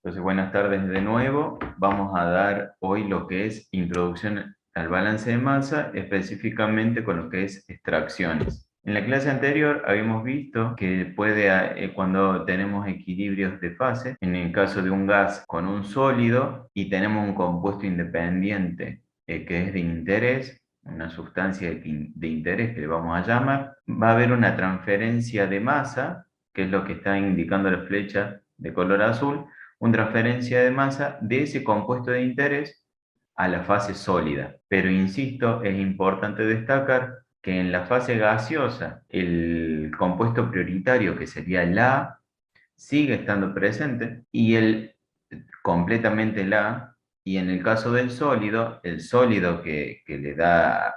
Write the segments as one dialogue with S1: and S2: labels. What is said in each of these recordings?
S1: Entonces, buenas tardes de nuevo. Vamos a dar hoy lo que es introducción al balance de masa, específicamente con lo que es extracciones. En la clase anterior habíamos visto que cuando tenemos equilibrios de fase, en el caso de un gas con un sólido y tenemos un compuesto independiente que es de interés, una sustancia de interés que le vamos a llamar, va a haber una transferencia de masa, que es lo que está indicando la flecha de color azul, una transferencia de masa de ese compuesto de interés a la fase sólida. Pero insisto, es importante destacar que en la fase gaseosa el compuesto prioritario, que sería el A, sigue estando presente y completamente el A, y en el caso del sólido, el sólido que le da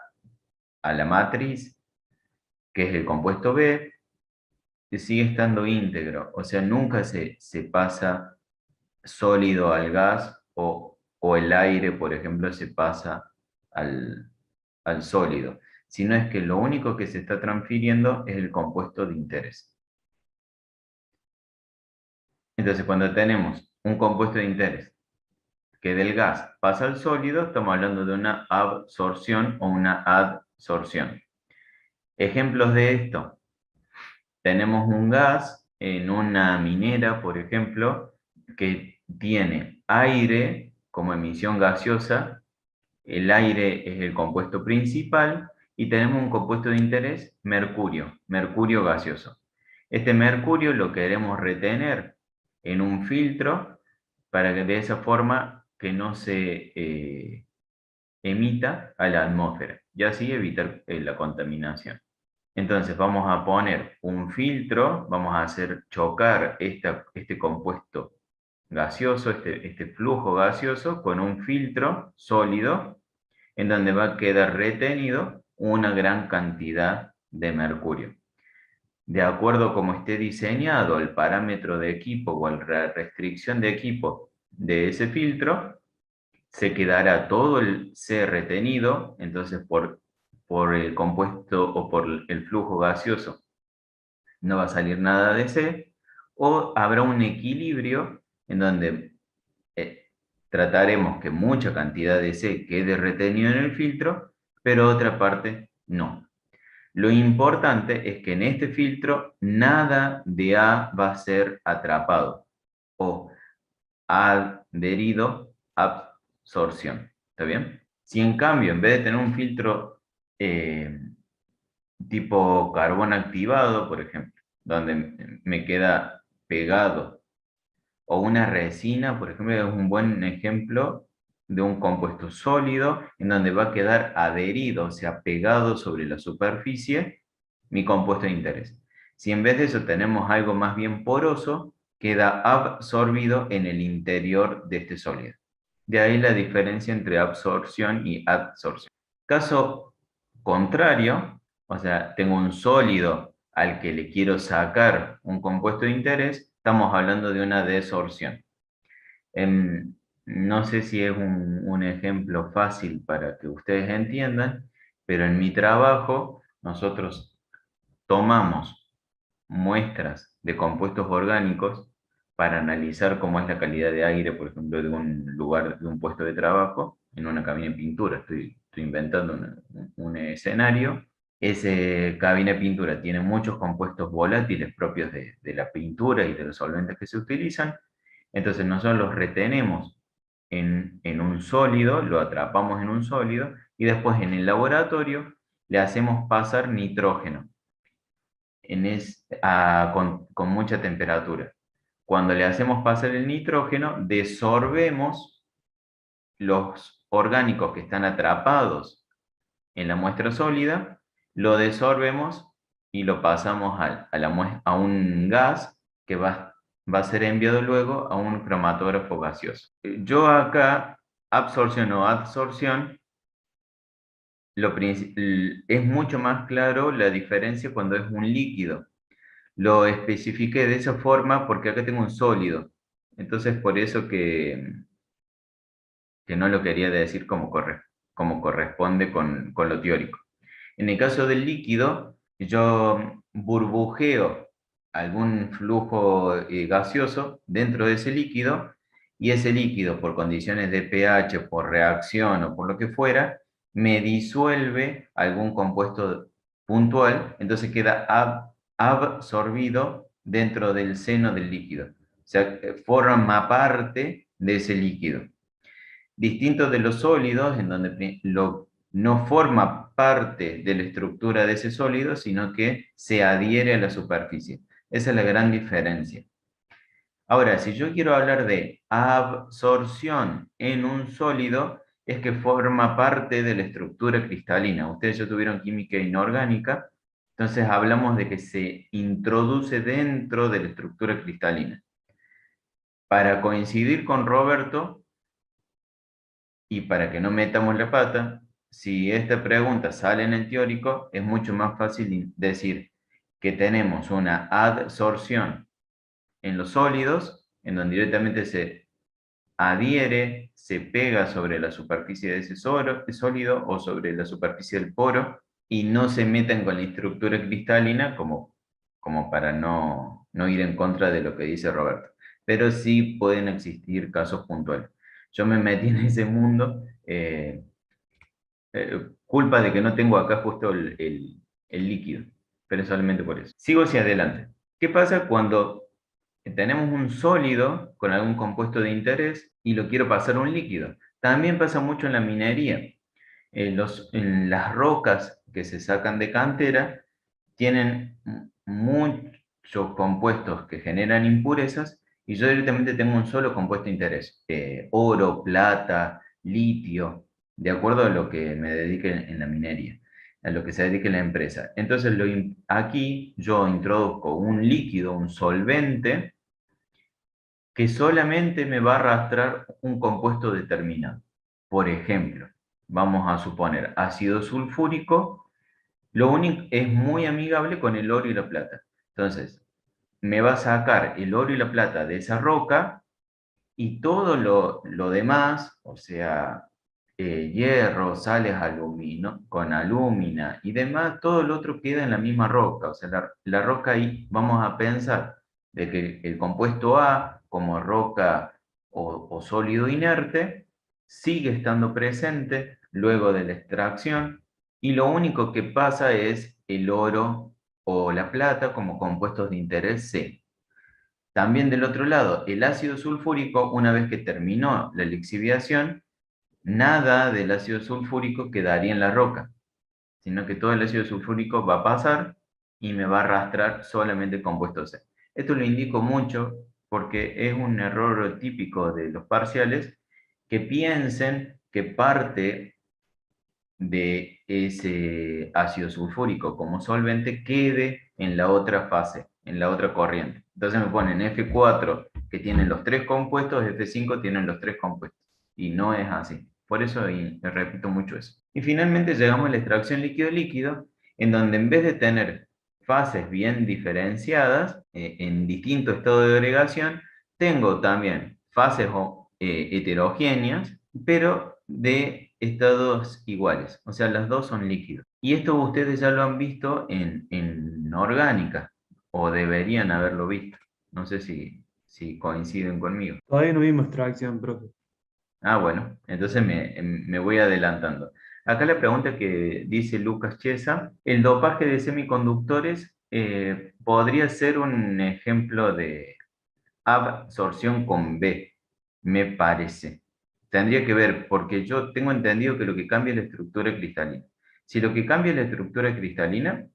S1: a la matriz, que es el compuesto B, sigue estando íntegro, o sea, nunca se pasa sólido al gas o el aire, por ejemplo, se pasa al sólido, sino es que lo único que se está transfiriendo es el compuesto de interés. Entonces, cuando tenemos un compuesto de interés que del gas pasa al sólido, estamos hablando de una absorción o una adsorción. Ejemplos de esto: tenemos un gas en una minera, por ejemplo, que tiene aire como emisión gaseosa. El aire es el compuesto principal y tenemos un compuesto de interés, mercurio gaseoso. Este mercurio lo queremos retener en un filtro para que de esa forma que no se emita a la atmósfera y así evitar la contaminación. Entonces vamos a poner un filtro, vamos a hacer chocar este compuesto gaseoso, este flujo gaseoso con un filtro sólido en donde va a quedar retenido una gran cantidad de mercurio. De acuerdo a cómo esté diseñado el parámetro de equipo o la restricción de equipo de ese filtro, se quedará todo el C retenido. Entonces por el compuesto o por el flujo gaseoso no va a salir nada de C, o habrá un equilibrio en donde trataremos que mucha cantidad de C quede retenido en el filtro, pero otra parte no. Lo importante es que en este filtro nada de A va a ser atrapado o adherido a absorción. ¿Está bien? Si en cambio, en vez de tener un filtro eh, tipo carbón activado, por ejemplo, donde me queda pegado, o una resina, por ejemplo, es un buen ejemplo de un compuesto sólido en donde va a quedar adherido, o sea, pegado sobre la superficie, mi compuesto de interés. Si en vez de eso tenemos algo más bien poroso, queda absorbido en el interior de este sólido. De ahí la diferencia entre absorción y adsorción. Caso contrario, o sea, tengo un sólido al que le quiero sacar un compuesto de interés, estamos hablando de una desorción. No sé si es un ejemplo fácil para que ustedes entiendan, pero en mi trabajo nosotros tomamos muestras de compuestos orgánicos para analizar cómo es la calidad de aire, por ejemplo, de un lugar, de un puesto de trabajo, en una cabina de pintura. Estoy inventando un escenario. Ese cabina de pintura tiene muchos compuestos volátiles propios de la pintura y de los solventes que se utilizan. Entonces nosotros los retenemos en un sólido, lo atrapamos en un sólido y después en el laboratorio le hacemos pasar nitrógeno con mucha temperatura. Cuando le hacemos pasar el nitrógeno, desorbemos los orgánicos que están atrapados en la muestra sólida, lo desorbemos y lo pasamos a un gas que va a ser enviado luego a un cromatógrafo gaseoso. Yo acá, absorción o adsorción, es mucho más claro la diferencia cuando es un líquido. Lo especifiqué de esa forma porque acá tengo un sólido. Entonces, por eso que no lo quería decir como corresponde con lo teórico. En el caso del líquido, yo burbujeo algún flujo gaseoso dentro de ese líquido y ese líquido, por condiciones de pH, por reacción o por lo que fuera, me disuelve algún compuesto puntual, entonces queda absorbido dentro del seno del líquido. O sea, forma parte de ese líquido. Distinto de los sólidos, en donde no forma parte de la estructura de ese sólido, sino que se adhiere a la superficie. Esa es la gran diferencia. Ahora, si yo quiero hablar de absorción en un sólido, es que forma parte de la estructura cristalina. Ustedes ya tuvieron química inorgánica, entonces hablamos de que se introduce dentro de la estructura cristalina. Para coincidir con Roberto, y para que no metamos la pata, si esta pregunta sale en el teórico, es mucho más fácil decir que tenemos una adsorción en los sólidos, en donde directamente se adhiere, se pega sobre la superficie de ese sólido o sobre la superficie del poro, y no se meten con la estructura cristalina como para no ir en contra de lo que dice Roberto. Pero sí pueden existir casos puntuales. Yo me metí en ese mundo, culpa de que no tengo acá justo el líquido, pero solamente por eso. Sigo hacia adelante. ¿Qué pasa cuando tenemos un sólido con algún compuesto de interés y lo quiero pasar a un líquido? También pasa mucho en la minería. En las rocas que se sacan de cantera tienen muchos compuestos que generan impurezas, y yo directamente tengo un solo compuesto de interés: oro, plata, litio, de acuerdo a lo que me dedique en la minería, a lo que se dedique la empresa. Entonces aquí yo introduzco un líquido, un solvente, que solamente me va a arrastrar un compuesto determinado. Por ejemplo, vamos a suponer ácido sulfúrico. Lo único es muy amigable con el oro y la plata. Entonces, me va a sacar el oro y la plata de esa roca, y todo lo demás, o sea, hierro, sales con alúmina y demás, todo lo otro queda en la misma roca. O sea, la roca ahí vamos a pensar de que el compuesto A, como roca o sólido inerte, sigue estando presente luego de la extracción, y lo único que pasa es el oro o la plata como compuestos de interés C. También del otro lado, el ácido sulfúrico, una vez que terminó la lixiviación, nada del ácido sulfúrico quedaría en la roca, sino que todo el ácido sulfúrico va a pasar y me va a arrastrar solamente compuesto C. Esto lo indico mucho porque es un error típico de los parciales, que piensen que parte de ese ácido sulfúrico como solvente quede en la otra fase, en la otra corriente. Entonces me ponen F4, que tienen los tres compuestos, F5 tienen los tres compuestos, y no es así. Por eso, y repito mucho eso. Y finalmente llegamos a la extracción líquido-líquido, en donde en vez de tener fases bien diferenciadas, en distinto estado de agregación, tengo también fases heterogéneas, pero de estados iguales. O sea, las dos son líquidos. Y esto ustedes ya lo han visto en orgánica, o deberían haberlo visto. No sé si coinciden conmigo.
S2: Todavía no vimos extracción, profe.
S1: Ah, bueno, entonces me voy adelantando. Acá la pregunta que dice Lucas Chiesa: ¿el dopaje de semiconductores podría ser un ejemplo de absorción con B? Me parece. Tendría que ver, porque yo tengo entendido que lo que cambia es la estructura cristalina. Si lo que cambia es la estructura cristalina,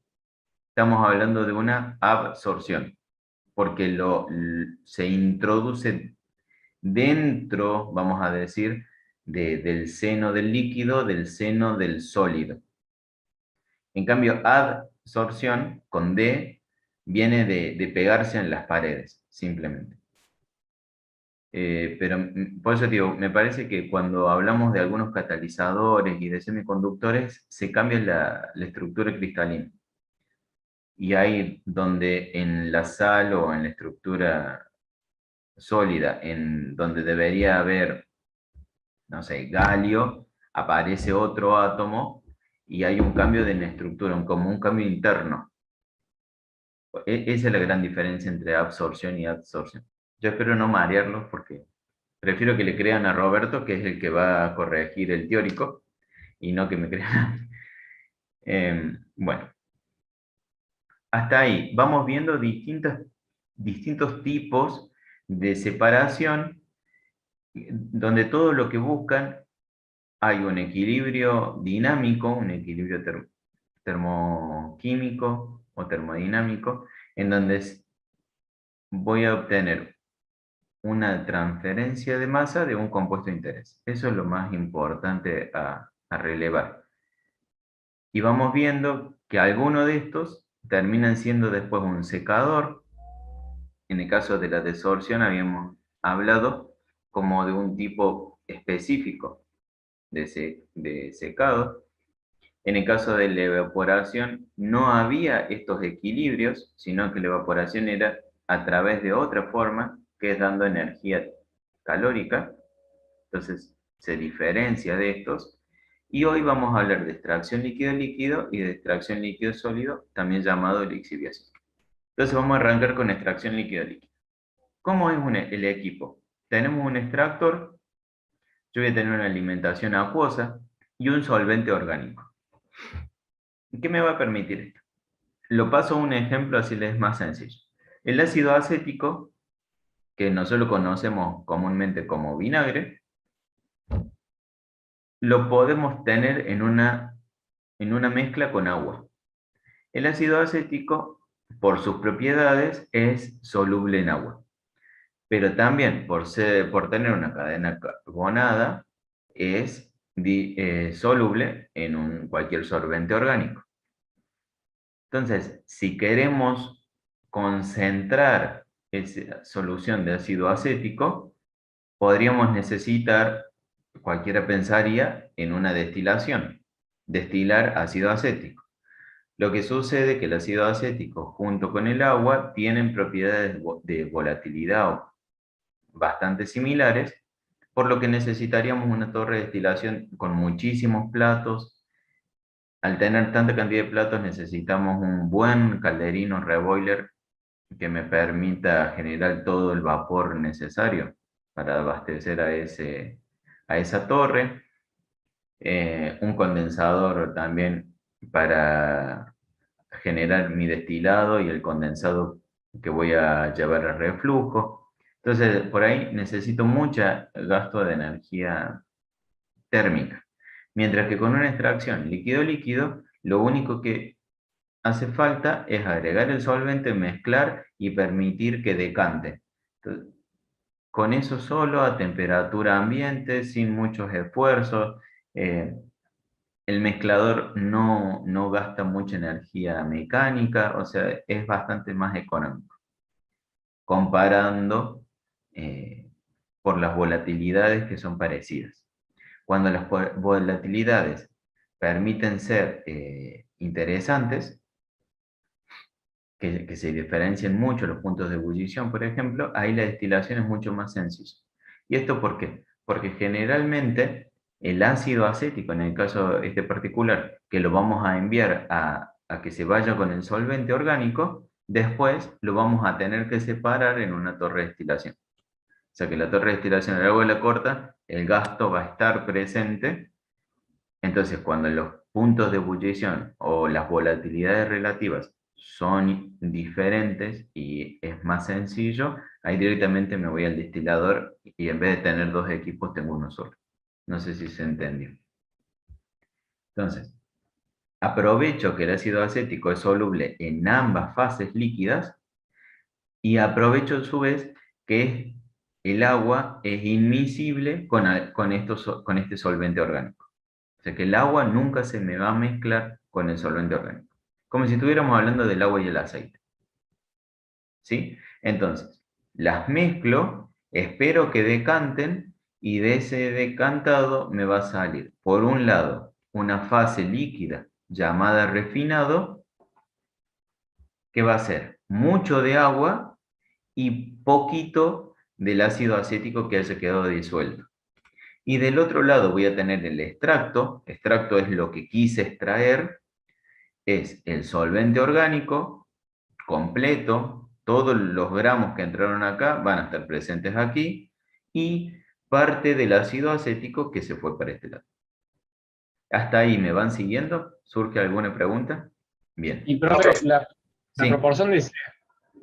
S1: estamos hablando de una absorción, porque se introduce dentro, vamos a decir, del seno del líquido, del seno del sólido. En cambio, adsorción, con D, viene de pegarse en las paredes, simplemente. Pero por eso digo, me parece que cuando hablamos de algunos catalizadores y de semiconductores, se cambia la estructura cristalina. Y ahí donde en la sal o en la estructura sólida, en donde debería haber, no sé, galio, aparece otro átomo, y hay un cambio de la estructura, como un cambio interno. Esa es la gran diferencia entre absorción y adsorción. Yo espero no marearlos porque Prefiero que le crean a Roberto, que es el que va a corregir el teórico, y no que me crean a mí. Bueno, hasta ahí vamos viendo distintos tipos de separación, donde todo lo que buscan hay un equilibrio dinámico, un equilibrio termoquímico o termodinámico, en donde voy a obtener una transferencia de masa de un compuesto de interés. Eso es lo más importante a relevar. Y vamos viendo que algunos de estos terminan siendo después un secador. En el caso de la desorción habíamos hablado como de un tipo específico de secado. En el caso de la evaporación no había estos equilibrios, sino que la evaporación era a través de otra forma, que es dando energía calórica. Entonces se diferencia de estos. Y hoy vamos a hablar de extracción líquido-líquido y de extracción líquido-sólido, también llamado lixiviación. Entonces vamos a arrancar con extracción líquido-líquido. ¿Cómo es el equipo? Tenemos un extractor, yo voy a tener una alimentación acuosa y un solvente orgánico. ¿Qué me va a permitir esto? Lo paso a un ejemplo así les es más sencillo. El ácido acético, que nosotros conocemos comúnmente como vinagre, lo podemos tener en una mezcla con agua. El ácido acético, por sus propiedades, es soluble en agua, pero también por tener una cadena carbonada, es soluble en cualquier solvente orgánico. Entonces, si queremos concentrar esa solución de ácido acético, podríamos necesitar, cualquiera pensaría, en una destilación, destilar ácido acético. Lo que sucede es que el ácido acético junto con el agua tienen propiedades de volatilidad bastante similares, por lo que necesitaríamos una torre de destilación con muchísimos platos. Al tener tanta cantidad de platos necesitamos un buen calderino reboiler que me permita generar todo el vapor necesario para abastecer a esa torre. Un condensador también para generar mi destilado y el condensado que voy a llevar al reflujo. Entonces, por ahí necesito mucho gasto de energía térmica. Mientras que con una extracción líquido-líquido, lo único que hace falta es agregar el solvente, mezclar y permitir que decante. Entonces, con eso solo, a temperatura ambiente, sin muchos esfuerzos, el mezclador no gasta mucha energía mecánica, o sea, es bastante más económico, comparando por las volatilidades que son parecidas. Cuando las volatilidades permiten ser interesantes, que se diferencian mucho los puntos de ebullición, por ejemplo, ahí la destilación es mucho más sencilla. ¿Y esto por qué? Porque generalmente el ácido acético, en el caso este particular, que lo vamos a enviar a que se vaya con el solvente orgánico, después lo vamos a tener que separar en una torre de destilación. O sea que la torre de destilación al agua la corta, el gasto va a estar presente. Entonces, cuando los puntos de ebullición o las volatilidades relativas son diferentes y es más sencillo, ahí directamente me voy al destilador y en vez de tener dos equipos tengo uno solo. No sé si se entendió. Entonces, aprovecho que el ácido acético es soluble en ambas fases líquidas y aprovecho a su vez que el agua es inmiscible con este solvente orgánico. O sea que el agua nunca se me va a mezclar con el solvente orgánico. Como si estuviéramos hablando del agua y el aceite. ¿Sí? Entonces, las mezclo, espero que decanten y de ese decantado me va a salir, por un lado, una fase líquida llamada refinado, que va a ser mucho de agua y poquito del ácido acético que haya quedado disuelto. Y del otro lado voy a tener el extracto es lo que quise extraer, es el solvente orgánico completo, todos los gramos que entraron acá van a estar presentes aquí, y parte del ácido acético que se fue para este lado. ¿Hasta ahí me van siguiendo? ¿Surge alguna pregunta? Bien.
S3: Y profe, la
S1: Sí,
S3: proporción dice,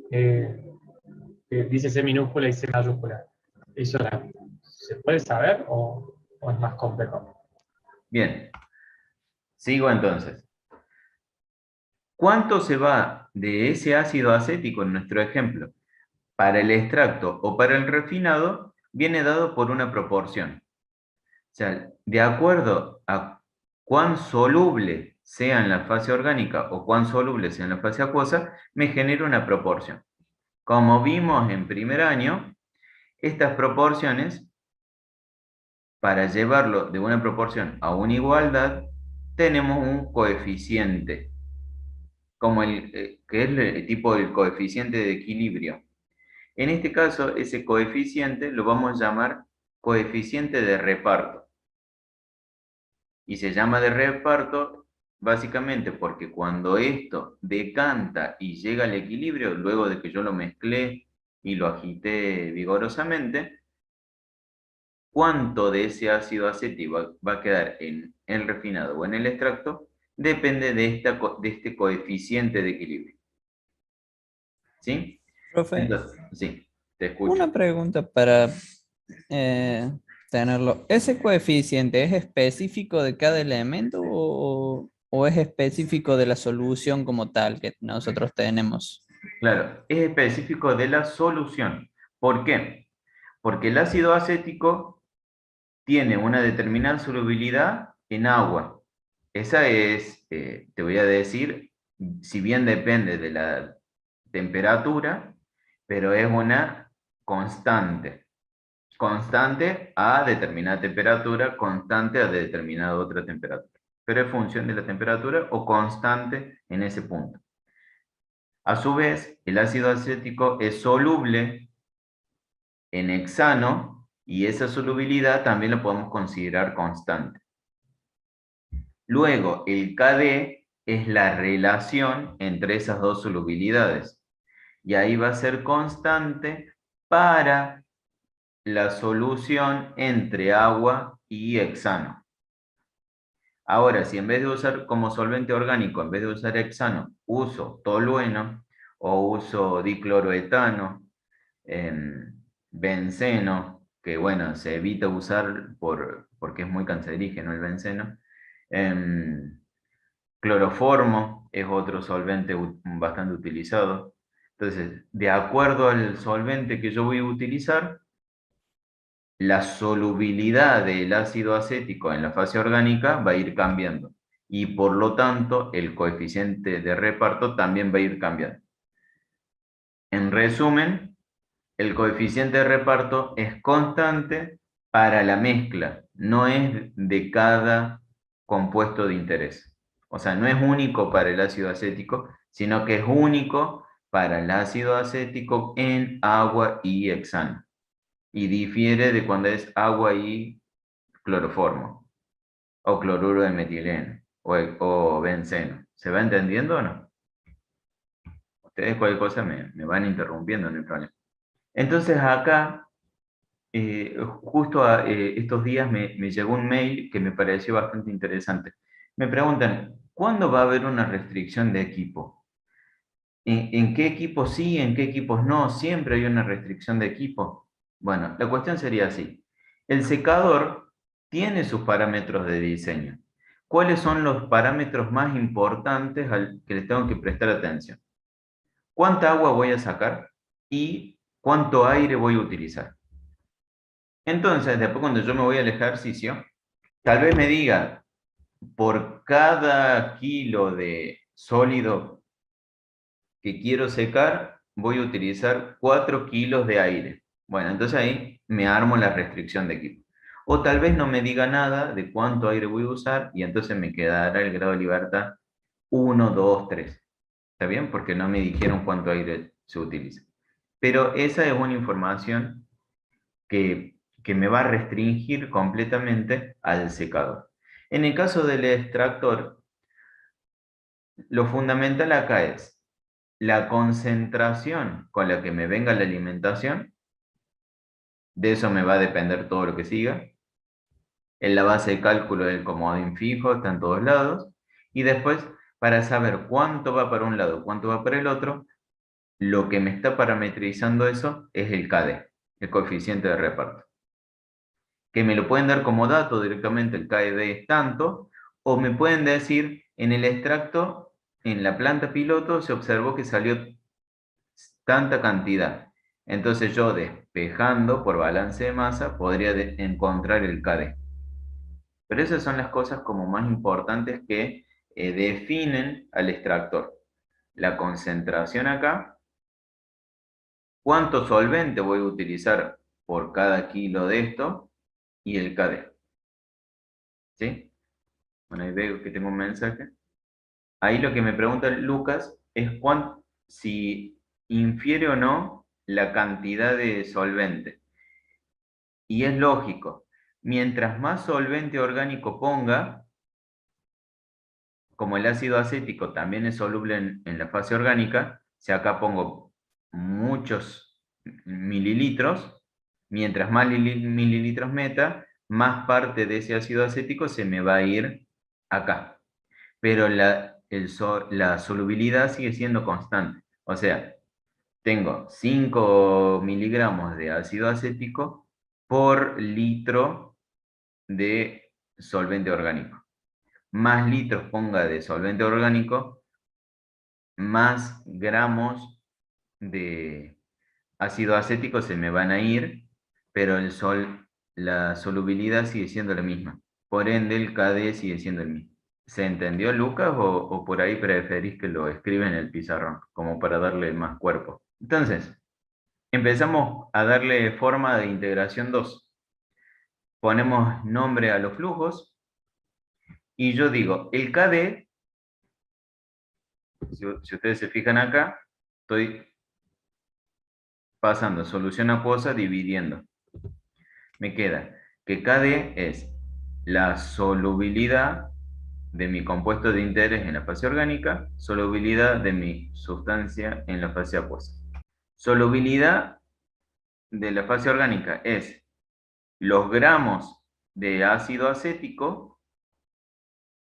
S3: que dice C minúscula y C mayúscula. ¿Eso se puede saber o es más complejo?
S1: bien. Sigo entonces. ¿Cuánto se va de ese ácido acético en nuestro ejemplo? Para el extracto o para el refinado, viene dado por una proporción. O sea, de acuerdo a cuán soluble sea en la fase orgánica o cuán soluble sea en la fase acuosa, me genera una proporción. Como vimos en primer año, estas proporciones, para llevarlo de una proporción a una igualdad, tenemos un coeficiente, como que es el tipo del coeficiente de equilibrio. En este caso, ese coeficiente lo vamos a llamar coeficiente de reparto. Y se llama de reparto básicamente porque cuando esto decanta y llega al equilibrio, luego de que yo lo mezclé y lo agité vigorosamente, cuánto de ese ácido acético va a quedar en el refinado o en el extracto, depende de este coeficiente de equilibrio. ¿Sí?
S4: Profe,
S1: Entonces, sí, te escucho.
S4: una pregunta para eh, tenerlo. ¿Ese coeficiente es específico de cada elemento o es específico de la solución como tal que nosotros tenemos?
S1: Claro, es específico de la solución. ¿Por qué? Porque el ácido acético tiene una determinada solubilidad en agua. Esa es, te voy a decir, si bien depende de la temperatura, pero es una constante. Constante a determinada temperatura, constante a determinada otra temperatura. Pero es función de la temperatura o constante en ese punto. A su vez, el ácido acético es soluble en hexano y esa solubilidad también la podemos considerar constante. Luego, el Kd es la relación entre esas dos solubilidades y ahí va a ser constante para la solución entre agua y hexano. Ahora, si en vez de usar como solvente orgánico, en vez de usar hexano, uso tolueno o uso dicloroetano, benceno, que bueno, se evita usar porque es muy cancerígeno el benceno, cloroformo es otro solvente bastante utilizado. Entonces, de acuerdo al solvente que yo voy a utilizar, la solubilidad del ácido acético en la fase orgánica va a ir cambiando y por lo tanto el coeficiente de reparto también va a ir cambiando. En resumen, el coeficiente de reparto es constante para la mezcla, no es de cada compuesto de interés. O sea, no es único para el ácido acético, sino que es único para el ácido acético en agua y hexano. Y difiere de cuando es agua y cloroformo, o cloruro de metileno, o benceno. ¿Se va entendiendo o no? Ustedes cualquier cosa me van interrumpiendo, no hay problema. Entonces acá, justo estos días me llegó un mail que me pareció bastante interesante. Me preguntan, ¿cuándo va a haber una restricción de equipo? ¿En qué equipos sí, en qué equipos no? ¿Siempre hay una restricción de equipo? Bueno, la cuestión sería así. El secador tiene sus parámetros de diseño. ¿Cuáles son los parámetros más importantes al que les tengo que prestar atención? ¿Cuánta agua voy a sacar? ¿Y cuánto aire voy a utilizar? Entonces, después cuando yo me voy al ejercicio, tal vez me diga, por cada kilo de sólido que quiero secar, voy a utilizar 4 kilos de aire. Bueno, entonces ahí me armo la restricción de equipo. O tal vez no me diga nada de cuánto aire voy a usar y entonces me quedará el grado de libertad 1, 2, 3. ¿Está bien? Porque no me dijeron cuánto aire se utiliza. Pero esa es una información que me va a restringir completamente al secador. En el caso del extractor, lo fundamental acá es la concentración con la que me venga la alimentación De eso me va a depender todo lo que siga. En la base de cálculo del comodín fijo, está en todos lados. Y después, para saber cuánto va para un lado, cuánto va para el otro, lo que me está parametrizando eso es el KD, el coeficiente de reparto. Que me lo pueden dar como dato directamente, el KD es tanto, o me pueden decir, en el extracto, en la planta piloto, se observó que salió tanta cantidad. Entonces yo, despejando por balance de masa, podría encontrar el KD. Pero esas son las cosas como más importantes que definen al extractor. La concentración acá, cuánto solvente voy a utilizar por cada kilo de esto y el KD. ¿Sí? Bueno, ahí veo que tengo un mensaje. Ahí lo que me pregunta Lucas es si infiere o no la cantidad de solvente. Y es lógico. Mientras más solvente orgánico ponga, como el ácido acético también es soluble en la fase orgánica, si acá pongo muchos mililitros, mientras más mililitros meta, más parte de ese ácido acético se me va a ir acá. Pero la solubilidad sigue siendo constante. O sea, tengo 5 miligramos de ácido acético por litro de solvente orgánico. Más litros ponga de solvente orgánico, más gramos de ácido acético se me van a ir, pero la solubilidad sigue siendo la misma. Por ende, el KD sigue siendo el mismo. ¿Se entendió, Lucas, o por ahí preferís que lo escriba en el pizarrón, como para darle más cuerpo? Entonces, empezamos a darle forma de integración 2. Ponemos nombre a los flujos, y yo digo, el KD, si ustedes se fijan acá, estoy pasando solución acuosa dividiendo. Me queda que KD es la solubilidad de mi compuesto de interés en la fase orgánica, solubilidad de mi sustancia en la fase acuosa. Solubilidad de la fase orgánica es los gramos de ácido acético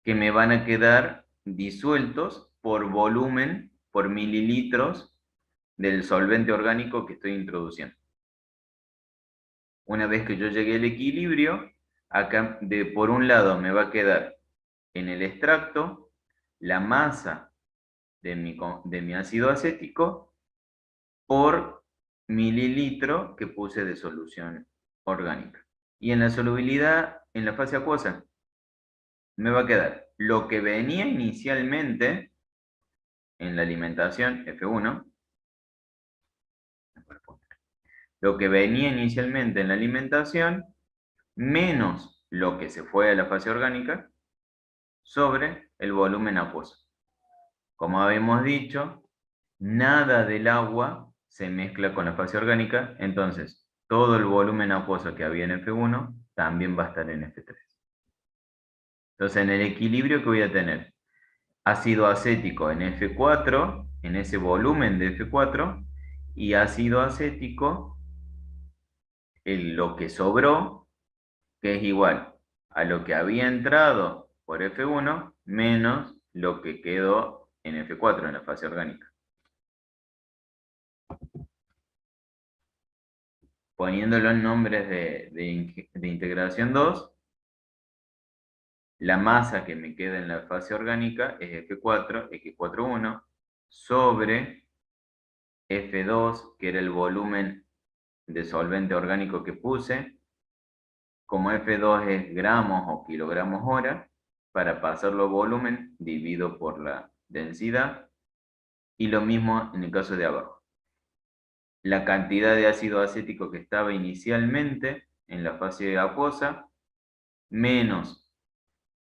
S1: que me van a quedar disueltos por volumen, por mililitros del solvente orgánico que estoy introduciendo. Una vez que yo llegue al equilibrio, acá por un lado me va a quedar en el extracto la masa de mi ácido acético por mililitro que puse de solución orgánica. Y en la solubilidad, en la fase acuosa, me va a quedar lo que venía inicialmente en la alimentación, F1, lo que venía inicialmente en la alimentación, menos lo que se fue a la fase orgánica, sobre el volumen acuoso. Como habíamos dicho, nada del agua se mezcla con la fase orgánica, entonces todo el volumen acuoso que había en F1 también va a estar en F3. Entonces en el equilibrio que voy a tener ácido acético en F4, en ese volumen de F4, y ácido acético, lo que sobró, que es igual a lo que había entrado por F1 menos lo que quedó en F4, en la fase orgánica. Poniéndolo en nombres de integración 2, la masa que me queda en la fase orgánica es F4, X41, sobre F2, que era el volumen de solvente orgánico que puse. Como F2 es gramos o kilogramos hora, para pasarlo a volumen, divido por la densidad, y lo mismo en el caso de abajo. La cantidad de ácido acético que estaba inicialmente en la fase acuosa, menos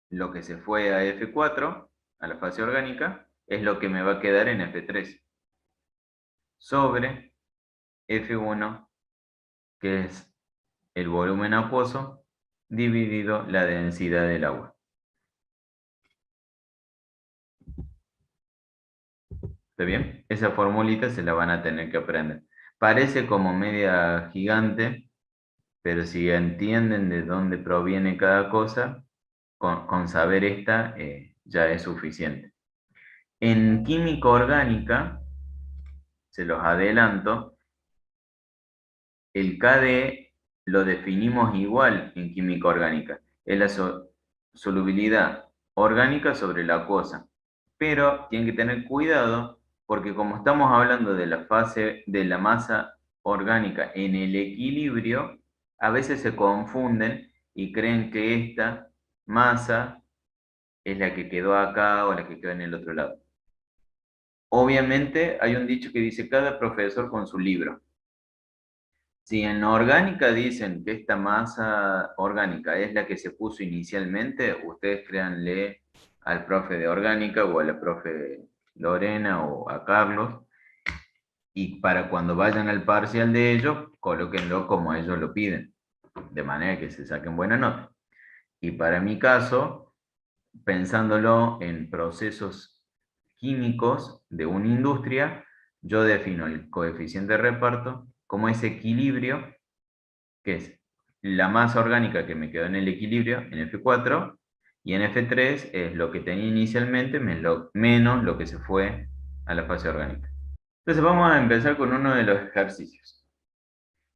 S1: lo que se fue a F4, a la fase orgánica, es lo que me va a quedar en F3, sobre F1, que es el volumen acuoso, dividido la densidad del agua. ¿Está bien? Esa formulita se la van a tener que aprender. Parece como media gigante, pero si entienden de dónde proviene cada cosa, con saber esta ya es suficiente. En química orgánica, se los adelanto, el KD lo definimos igual en química orgánica. Es la solubilidad orgánica sobre la acuosa. Pero tienen que tener cuidado porque como estamos hablando de la fase de la masa orgánica en el equilibrio, a veces se confunden y creen que esta masa es la que quedó acá o la que quedó en el otro lado. Obviamente hay un dicho que dice cada profesor con su libro. Si en la orgánica dicen que esta masa orgánica es la que se puso inicialmente, ustedes créanle al profe de orgánica o a la profe Lorena o a Carlos, y para cuando vayan al parcial de ellos, colóquenlo como ellos lo piden, de manera que se saquen buena nota. Y para mi caso, pensándolo en procesos químicos de una industria, yo defino el coeficiente de reparto como ese equilibrio, que es la masa orgánica que me quedó en el equilibrio, en F4, y en F3 es lo que tenía inicialmente menos lo que se fue a la fase orgánica. Entonces vamos a empezar con uno de los ejercicios.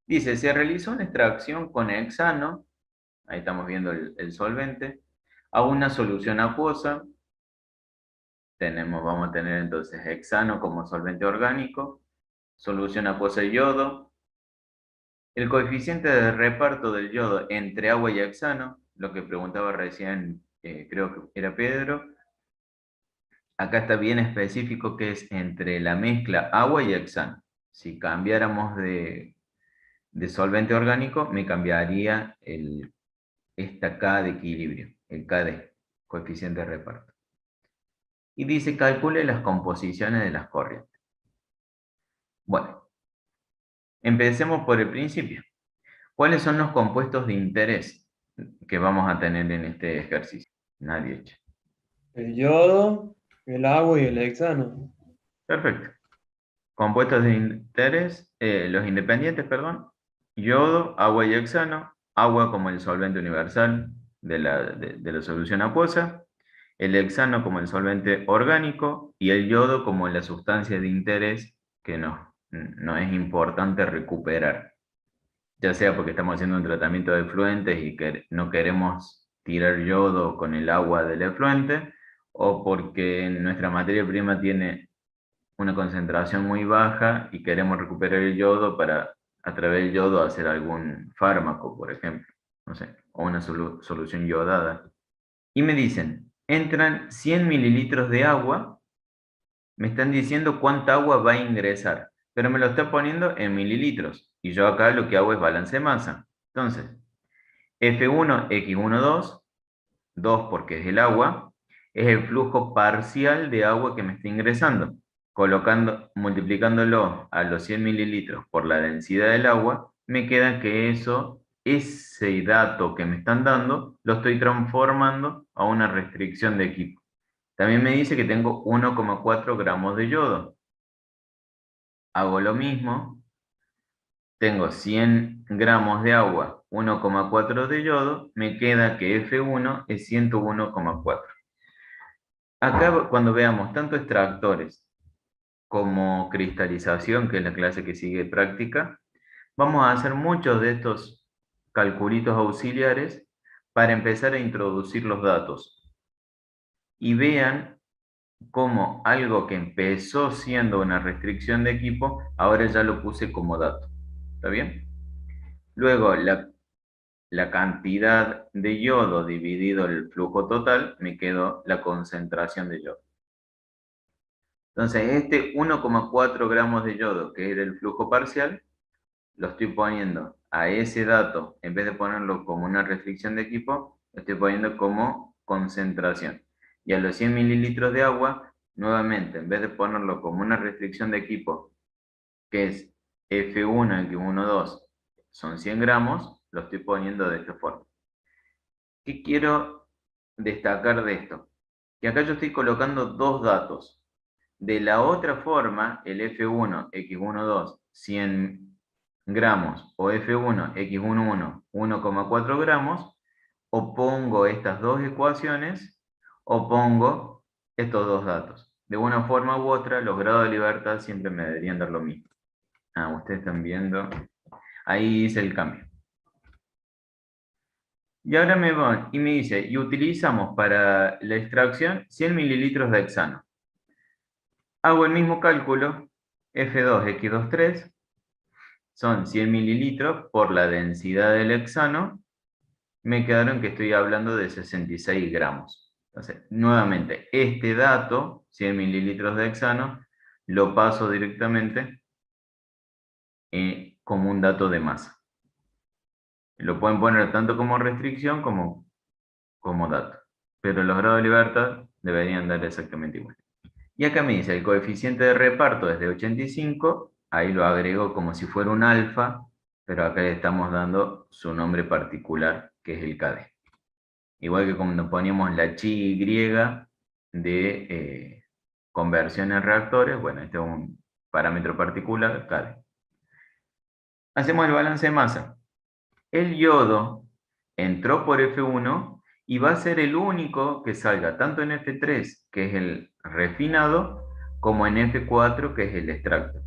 S1: Dice, se realizó una extracción con hexano, ahí estamos viendo el solvente, a una solución acuosa. Vamos a tener entonces hexano como solvente orgánico, solución acuosa de yodo, el coeficiente de reparto del yodo entre agua y hexano, lo que preguntaba recién, creo que era Pedro. Acá está bien específico que es entre la mezcla agua y hexano. Si cambiáramos de solvente orgánico, me cambiaría esta K de equilibrio, el KD, coeficiente de reparto. Y dice, calcule las composiciones de las corrientes. Bueno, empecemos por el principio. ¿Cuáles son los compuestos de interés que vamos a tener en este ejercicio? Nadie echa.
S2: El yodo, el agua y el hexano.
S1: Perfecto. Compuestos de interés, los independientes, perdón. Yodo, agua y hexano. Agua como el solvente universal de la solución acuosa. El hexano como el solvente orgánico. Y el yodo como la sustancia de interés que no es importante recuperar. Ya sea porque estamos haciendo un tratamiento de efluentes y que no queremos tirar yodo con el agua del efluente, o porque nuestra materia prima tiene una concentración muy baja y queremos recuperar el yodo para, a través del yodo, hacer algún fármaco, por ejemplo, no sé, o una solución yodada. Y me dicen, entran 100 mililitros de agua, me están diciendo cuánta agua va a ingresar, pero me lo está poniendo en mililitros, y yo acá lo que hago es balance de masa. Entonces, F1, X12, 2 porque es el agua, es el flujo parcial de agua que me está ingresando. Multiplicándolo a los 100 mililitros por la densidad del agua, me queda que ese dato que me están dando, lo estoy transformando a una restricción de equipo. También me dice que tengo 1,4 gramos de yodo. Hago lo mismo. Tengo 100 gramos de agua, 1,4 de yodo, me queda que F1 es 101,4. Acá cuando veamos tanto extractores como cristalización, que es la clase que sigue práctica, vamos a hacer muchos de estos calculitos auxiliares para empezar a introducir los datos. Y vean cómo algo que empezó siendo una restricción de equipo, ahora ya lo puse como dato. ¿Está bien? Luego, la cantidad de yodo dividido el flujo total, me quedó la concentración de yodo. Entonces, este 1,4 gramos de yodo, que era el flujo parcial, lo estoy poniendo a ese dato, en vez de ponerlo como una restricción de equipo, lo estoy poniendo como concentración. Y a los 100 mililitros de agua, nuevamente, en vez de ponerlo como una restricción de equipo, que es F1, X12, son 100 gramos, lo estoy poniendo de esta forma. ¿Qué quiero destacar de esto? Que acá yo estoy colocando dos datos. De la otra forma, el F1, X12, 100 gramos o F1, X11, 1,4 gramos, o pongo estas dos ecuaciones, o pongo estos dos datos. De una forma u otra, los grados de libertad siempre me deberían dar lo mismo. Ah, ustedes están viendo. Ahí hice el cambio. Y ahora me voy y me dice, y utilizamos para la extracción 100 mililitros de hexano. Hago el mismo cálculo, F2X23 son 100 mililitros por la densidad del hexano, me quedaron que estoy hablando de 66 gramos. Entonces, nuevamente, este dato, 100 mililitros de hexano, lo paso directamente como un dato de masa. Lo pueden poner tanto como restricción como dato. Pero los grados de libertad deberían dar exactamente igual. Y acá me dice, el coeficiente de reparto es de 85, ahí lo agrego como si fuera un alfa, pero acá le estamos dando su nombre particular, que es el KD. Igual que cuando poníamos la chi griega de conversión en reactores, bueno, este es un parámetro particular, KD. Hacemos el balance de masa. El yodo entró por F1 y va a ser el único que salga tanto en F3, que es el refinado, como en F4, que es el extracto.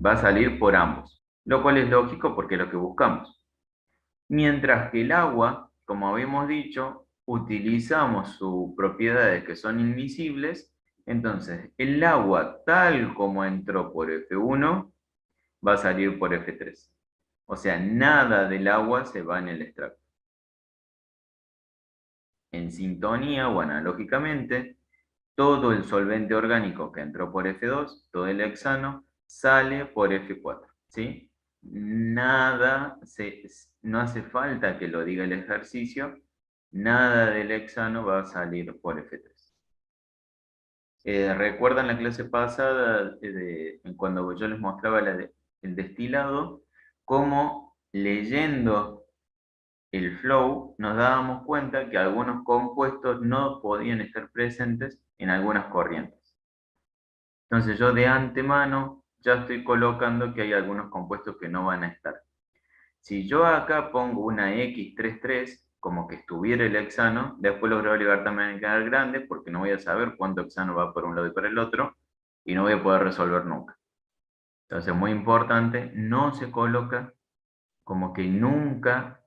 S1: Va a salir por ambos, lo cual es lógico porque es lo que buscamos. Mientras que el agua, como habíamos dicho, utilizamos sus propiedades que son inmiscibles, entonces el agua tal como entró por F1 va a salir por F3. O sea, nada del agua se va en el extracto. En sintonía o analógicamente, todo el solvente orgánico que entró por F2, todo el hexano, sale por F4. ¿Sí? No hace falta que lo diga el ejercicio, nada del hexano va a salir por F3. ¿Recuerdan la clase pasada, cuando yo les mostraba el destilado, cómo leyendo el flow nos dábamos cuenta que algunos compuestos no podían estar presentes en algunas corrientes? Entonces yo de antemano ya estoy colocando que hay algunos compuestos que no van a estar. Si yo acá pongo una X33, como que estuviera el hexano, después los grados de libertad me van a quedar grandes porque no voy a saber cuánto hexano va por un lado y por el otro, y no voy a poder resolver nunca. Entonces, muy importante, no se coloca como que nunca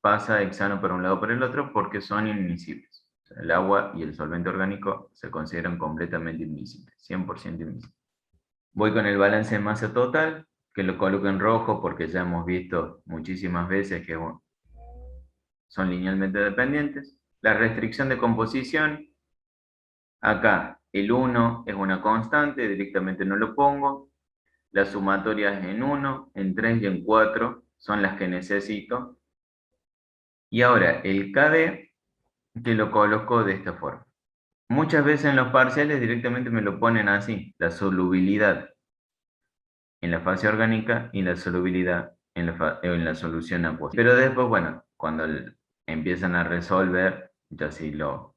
S1: pasa hexano por un lado o por el otro porque son inmiscibles. O sea, el agua y el solvente orgánico se consideran completamente inmiscibles, 100% inmiscibles. Voy con el balance de masa total, que lo coloco en rojo porque ya hemos visto muchísimas veces que son linealmente dependientes. La restricción de composición, acá el 1 es una constante, directamente no lo pongo. Las sumatorias en 1, en 3 y en 4 son las que necesito. Y ahora el KD, que lo coloco de esta forma. Muchas veces en los parciales directamente me lo ponen así, la solubilidad en la fase orgánica y la solubilidad en la solución acuosa. Pero después, bueno, cuando empiezan a resolver, ya sí lo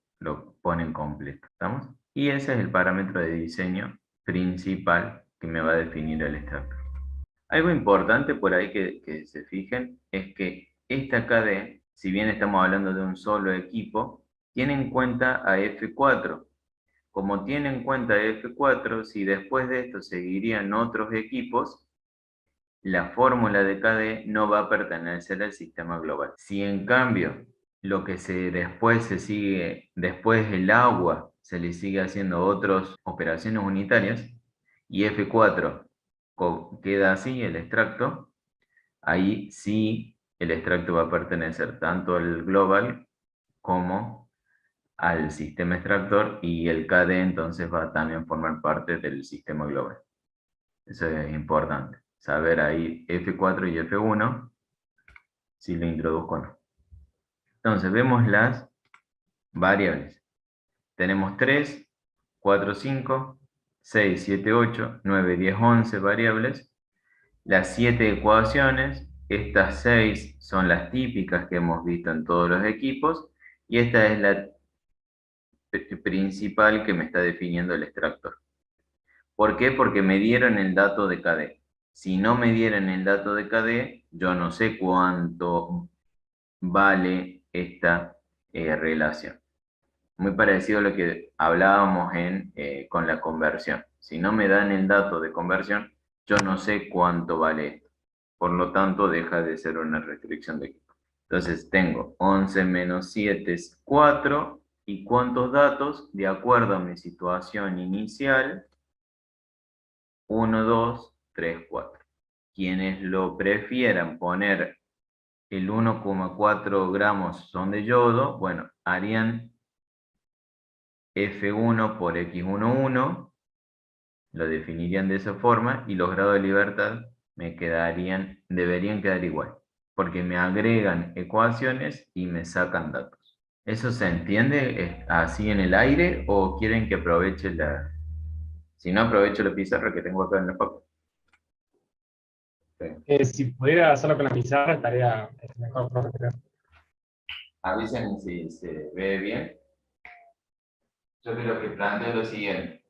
S1: ponen completo, ¿estamos? Y ese es el parámetro de diseño principal que me va a definir el extractor. Algo importante por ahí que se fijen es que esta KD, si bien estamos hablando de un solo equipo, tiene en cuenta a F4. Como tiene en cuenta F4, si después de esto seguirían otros equipos, la fórmula de KD no va a pertenecer al sistema global. Si en cambio lo que después se sigue, después el agua se le sigue haciendo otras operaciones unitarias y F4 queda así, el extracto, ahí sí el extracto va a pertenecer tanto al global como al sistema extractor y el KD entonces va a también formar parte del sistema global. Eso es importante, saber ahí F4 y F1 si lo introduzco o no. Entonces vemos las variables. Tenemos 3, 4, 5, 6, 7, 8, 9, 10, 11 variables. Las 7 ecuaciones, estas 6 son las típicas que hemos visto en todos los equipos y esta es la principal que me está definiendo el extractor. ¿Por qué? Porque me dieron el dato de KD. Si no me dieran el dato de KD, yo no sé cuánto vale esta relación. Muy parecido a lo que hablábamos con la conversión. Si no me dan el dato de conversión, yo no sé cuánto vale esto. Por lo tanto, deja de ser una restricción de equipo. Entonces tengo 11 menos 7 es 4. ¿Y cuántos datos? De acuerdo a mi situación inicial, 1, 2, 3, 4. Quienes lo prefieran poner el 1,4 gramos son de yodo, bueno, harían F1 por X11, lo definirían de esa forma, y los grados de libertad deberían quedar igual, porque me agregan ecuaciones y me sacan datos. ¿Eso se entiende así en el aire o quieren que aproveche Si no, aprovecho la pizarra que tengo acá en la papel.
S3: Si pudiera hacerlo con la pizarra, estaría mejor, profe, creo.
S1: Avisen si se ve bien. Yo creo que planteo lo siguiente.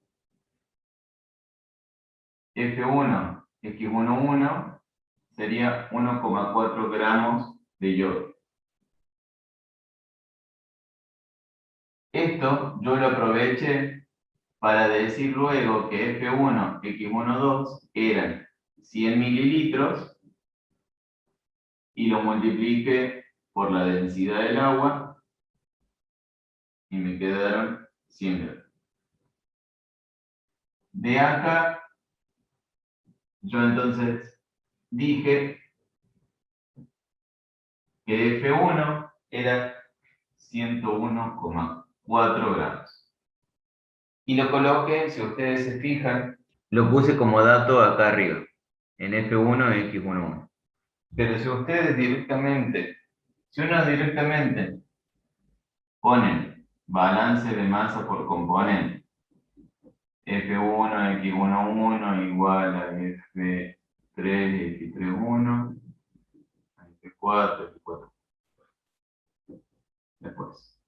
S1: F1, X11 sería 1,4 gramos de yodo. Esto yo lo aproveché para decir luego que F1, X12 eran 100 mililitros y lo multipliqué por la densidad del agua y me quedaron 100 gramos. De acá, yo entonces dije que F1 era 101,4 gramos. Y lo coloqué, si ustedes se fijan, lo puse como dato acá arriba, en F1 y X11. Pero si ustedes si uno directamente ponen balance de masa por componente, F1, X11 igual a F3, X31, F4, F4. Después,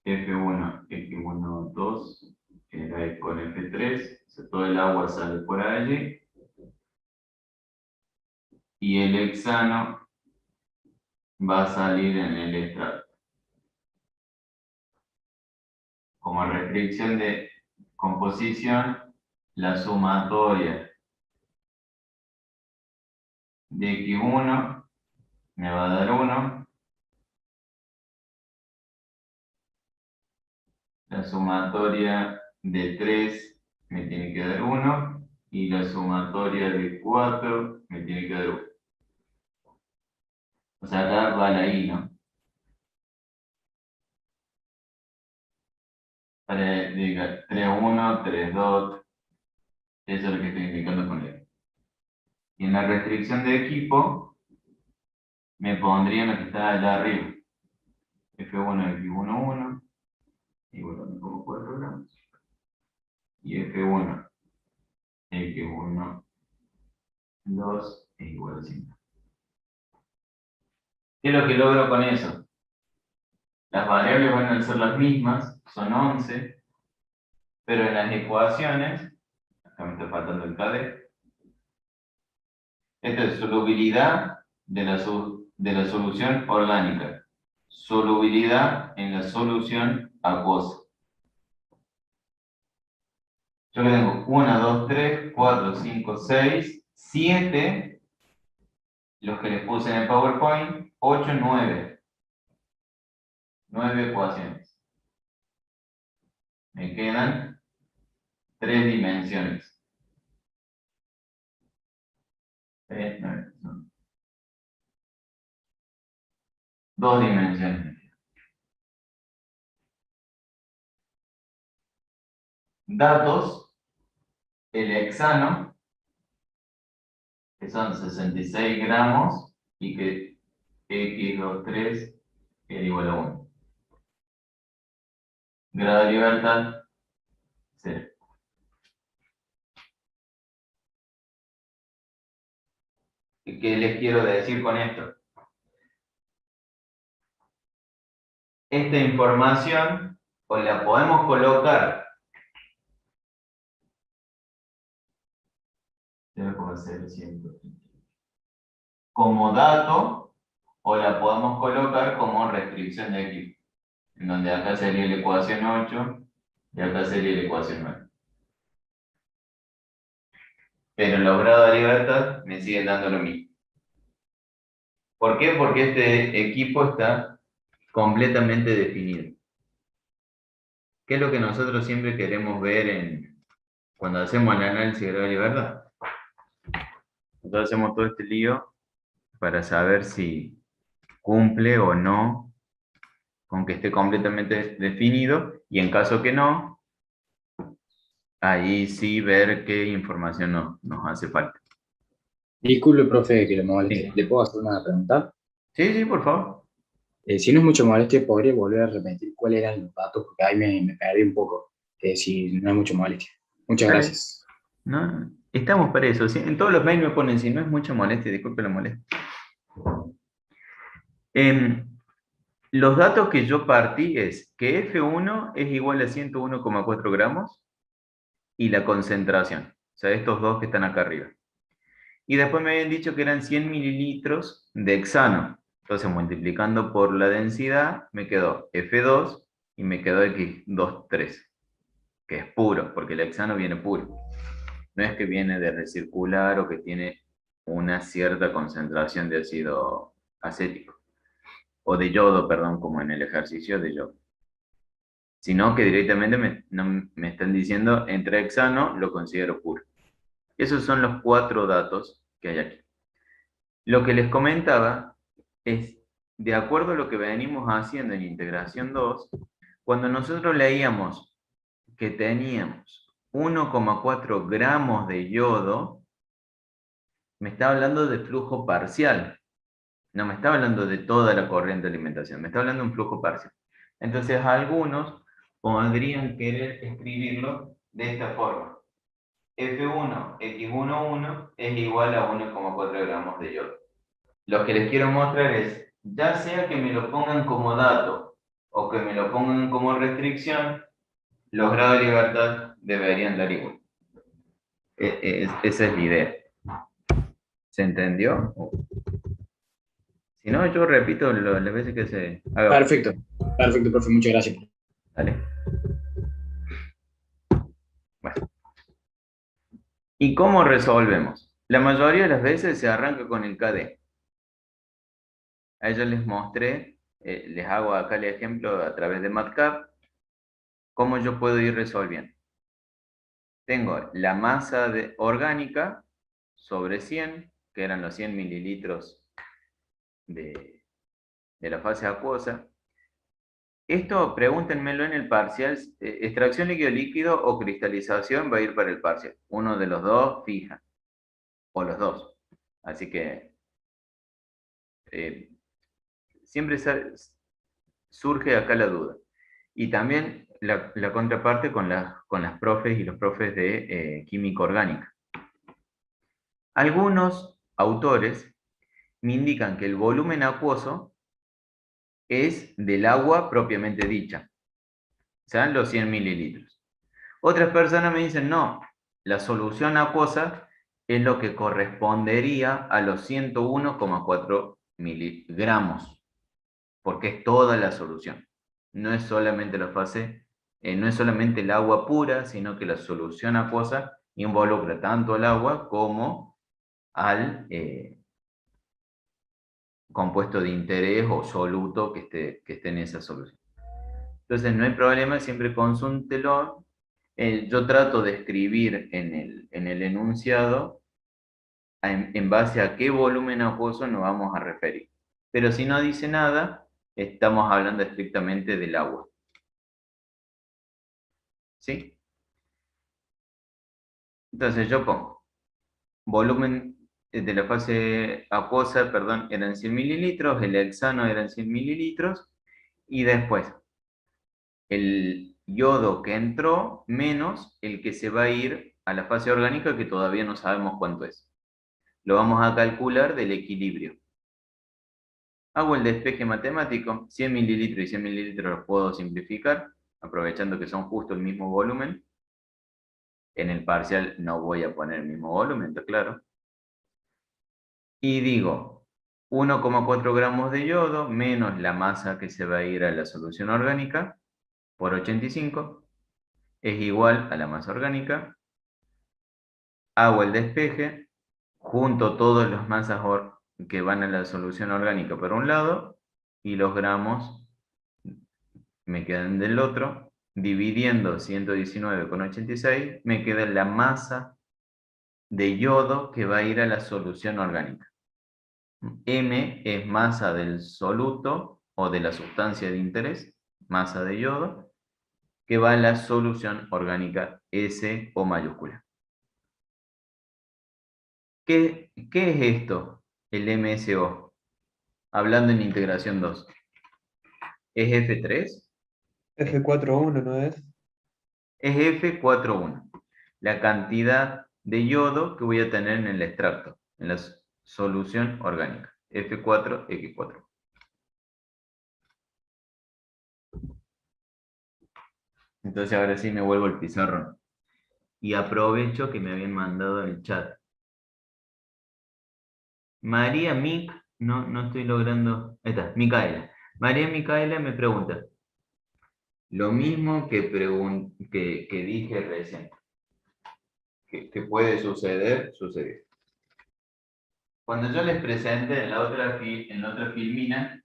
S1: F1, X12 era con F3, o sea, todo el agua sale por allí. Y el hexano va a salir en el estrato. Como restricción de composición, la sumatoria de X1 me va a dar 1. La sumatoria de 3 me tiene que dar 1. Y la sumatoria de 4 me tiene que dar 1. O sea, acá va la I, ¿no? 3,1, 3,2. Eso es lo que estoy indicando con la I. Y en la restricción de equipo, me pondría lo que está allá arriba. F1, X11, igual a 1,4 gramos. Y F1, X1, 2 es igual a 5. ¿Qué es lo que logro con eso? Las variables van a ser las mismas, son 11, pero en las ecuaciones, acá me está faltando el KD, esto es solubilidad de la solución orgánica, solubilidad en la solución acuosa. Yo que tengo 1, 2, 3, 4, 5, 6, 7, los que les puse en el PowerPoint, 8, 9. 9 ecuaciones. Me quedan 3 dimensiones. 3, 9, no. 2 dimensiones. Datos, el hexano, que son 66 gramos, y que X23 era igual a 1. Grado de libertad, 0. ¿Qué les quiero decir con esto? Esta información, pues la podemos colocar. a hacer 130. Como dato, o la podemos colocar como restricción de equipo, en donde acá sería la ecuación 8 y acá sería la ecuación 9. Pero los grados de libertad me siguen dando lo mismo. ¿Por qué? Porque este equipo está completamente definido. ¿Qué es lo que nosotros siempre queremos ver cuando hacemos el análisis de grado de libertad? Nosotros hacemos todo este lío para saber si cumple o no con que esté completamente definido, y en caso que no, ahí sí ver qué información nos hace falta.
S5: Disculpe, profe, que le moleste.
S1: Sí.
S5: ¿Le puedo hacer una pregunta?
S1: Sí, sí, por favor.
S5: Si no es mucho molestia, ¿podría volver a repetir cuáles eran los datos? Porque ahí me perdí un poco. Si no es mucho molestia. Muchas
S1: Dale.
S5: gracias.
S1: No, estamos para eso. ¿Sí? En todos los mails me ponen, si no es mucha molestia, disculpe la molestia. Los datos que yo partí es que F1 es igual a 101,4 gramos y la concentración. O sea, estos dos que están acá arriba. Y después me habían dicho que eran 100 mililitros de hexano. Entonces, multiplicando por la densidad, me quedó F2 y me quedó X23, que es puro, porque el hexano viene puro. No es que viene de recircular o que tiene una cierta concentración de ácido acético. O de yodo, perdón, como en el ejercicio de yodo. Sino que directamente me están diciendo, entre hexano lo considero puro. Esos son los 4 datos que hay aquí. Lo que les comentaba es, de acuerdo a lo que venimos haciendo en integración 2, cuando nosotros leíamos que teníamos 1,4 gramos de yodo, me está hablando de flujo parcial. No me está hablando de toda la corriente de alimentación, me está hablando de un flujo parcial. Entonces, algunos podrían querer escribirlo de esta forma. F1 X11 es igual a 1,4 gramos de yodo. Lo que les quiero mostrar es, ya sea que me lo pongan como dato o que me lo pongan como restricción, los grados de libertad deberían dar igual. Esa es la idea. ¿Se entendió? Si no, yo repito las veces que se haga.
S5: Perfecto, profe, muchas gracias.
S1: Dale. Bueno. ¿Y cómo resolvemos? La mayoría de las veces se arranca con el KD. A ellos les mostré, les hago acá el ejemplo a través de MATLAB, cómo yo puedo ir resolviendo. Tengo la masa orgánica sobre 100, que eran los 100 mililitros de la fase acuosa. Esto, pregúntenmelo en el parcial, extracción líquido-líquido o cristalización va a ir para el parcial. Uno de los dos fija, o los dos. Así que siempre surge acá la duda. Y también la contraparte con las profes y los profes de química orgánica. Algunos autores me indican que el volumen acuoso es del agua propiamente dicha, o sea, los 100 mililitros. Otras personas me dicen, no, la solución acuosa es lo que correspondería a los 101,4 miligramos, porque es toda la solución. No es solamente la fase, no es solamente el agua pura, sino que la solución acuosa involucra tanto al agua como al compuesto de interés o soluto que esté en esa solución. Entonces no hay problema, siempre consúltelo. Yo trato de escribir en el enunciado en base a qué volumen acuoso nos vamos a referir. Pero si no dice nada, estamos hablando estrictamente del agua. ¿Sí? Entonces yo pongo volumen de la fase acuosa, perdón, eran 100 mililitros, el hexano eran 100 mililitros, y después el yodo que entró menos el que se va a ir a la fase orgánica, que todavía no sabemos cuánto es. Lo vamos a calcular del equilibrio. Hago el despeje matemático, 100 mililitros y 100 mililitros los puedo simplificar, aprovechando que son justo el mismo volumen. En el parcial no voy a poner el mismo volumen, está claro. y digo 1,4 gramos de yodo menos la masa que se va a ir a la solución orgánica por 85 es igual a la masa orgánica. Hago el despeje, junto todas las masas que van a la solución orgánica por un lado y los gramos me quedan del otro. Dividiendo 119,86 me queda la masa de yodo que va a ir a la solución orgánica. M es masa del soluto o de la sustancia de interés, masa de yodo, que va a la solución orgánica S o mayúscula. ¿Qué es esto? El MSO. Hablando en integración 2. ¿Es F3?
S2: F41, ¿no es?
S1: Es F41. La cantidad de yodo que voy a tener en el extracto, en la solución orgánica. F4X4. Entonces ahora sí me vuelvo al pizarrón. Y aprovecho que me habían mandado el chat. María Mic, no estoy logrando. Ahí está, Micaela. María Micaela me pregunta. Lo mismo que dije recién. Que puede suceder, sucedió. Cuando yo les presenté en la otra filmina,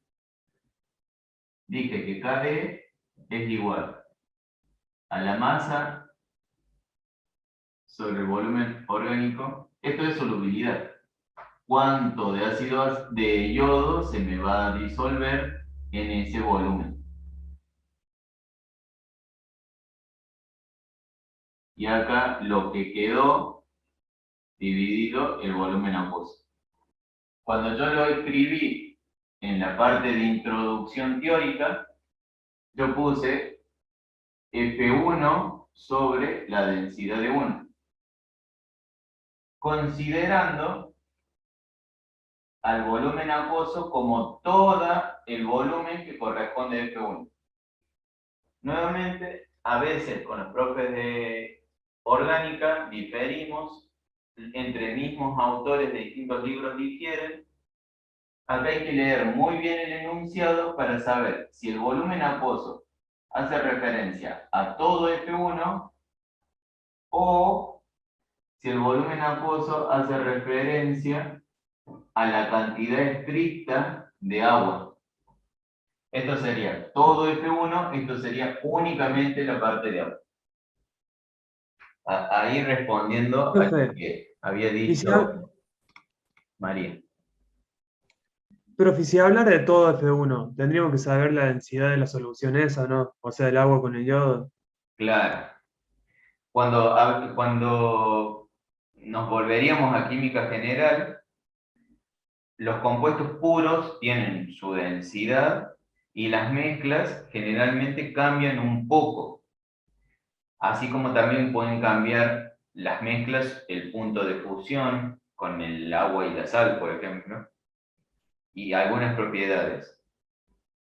S1: dije que KD es igual a la masa sobre el volumen orgánico. Esto es solubilidad. ¿Cuánto de ácido de yodo se me va a disolver en ese volumen? Y acá lo que quedó dividido el volumen acuoso. Cuando yo lo escribí en la parte de introducción teórica, yo puse F1 sobre la densidad de 1, considerando al volumen acuoso como todo el volumen que corresponde a F1. Nuevamente, a veces con los profes de orgánica diferimos, entre mismos autores de distintos libros difieren. Acá hay que leer muy bien el enunciado para saber si el volumen acuoso hace referencia a todo F1 o si el volumen acuoso hace referencia a la cantidad estricta de agua. Esto sería todo F1, esto sería únicamente la parte de agua. Ahí respondiendo a lo que había dicho María.
S2: Pero si hablar de todo F1, tendríamos que saber la densidad de la solución esa, ¿no? O sea, el agua con el yodo.
S1: Claro. Cuando nos volveríamos a química general, los compuestos puros tienen su densidad y las mezclas generalmente cambian un poco. Así como también pueden cambiar las mezclas el punto de fusión con el agua y la sal, por ejemplo, y algunas propiedades.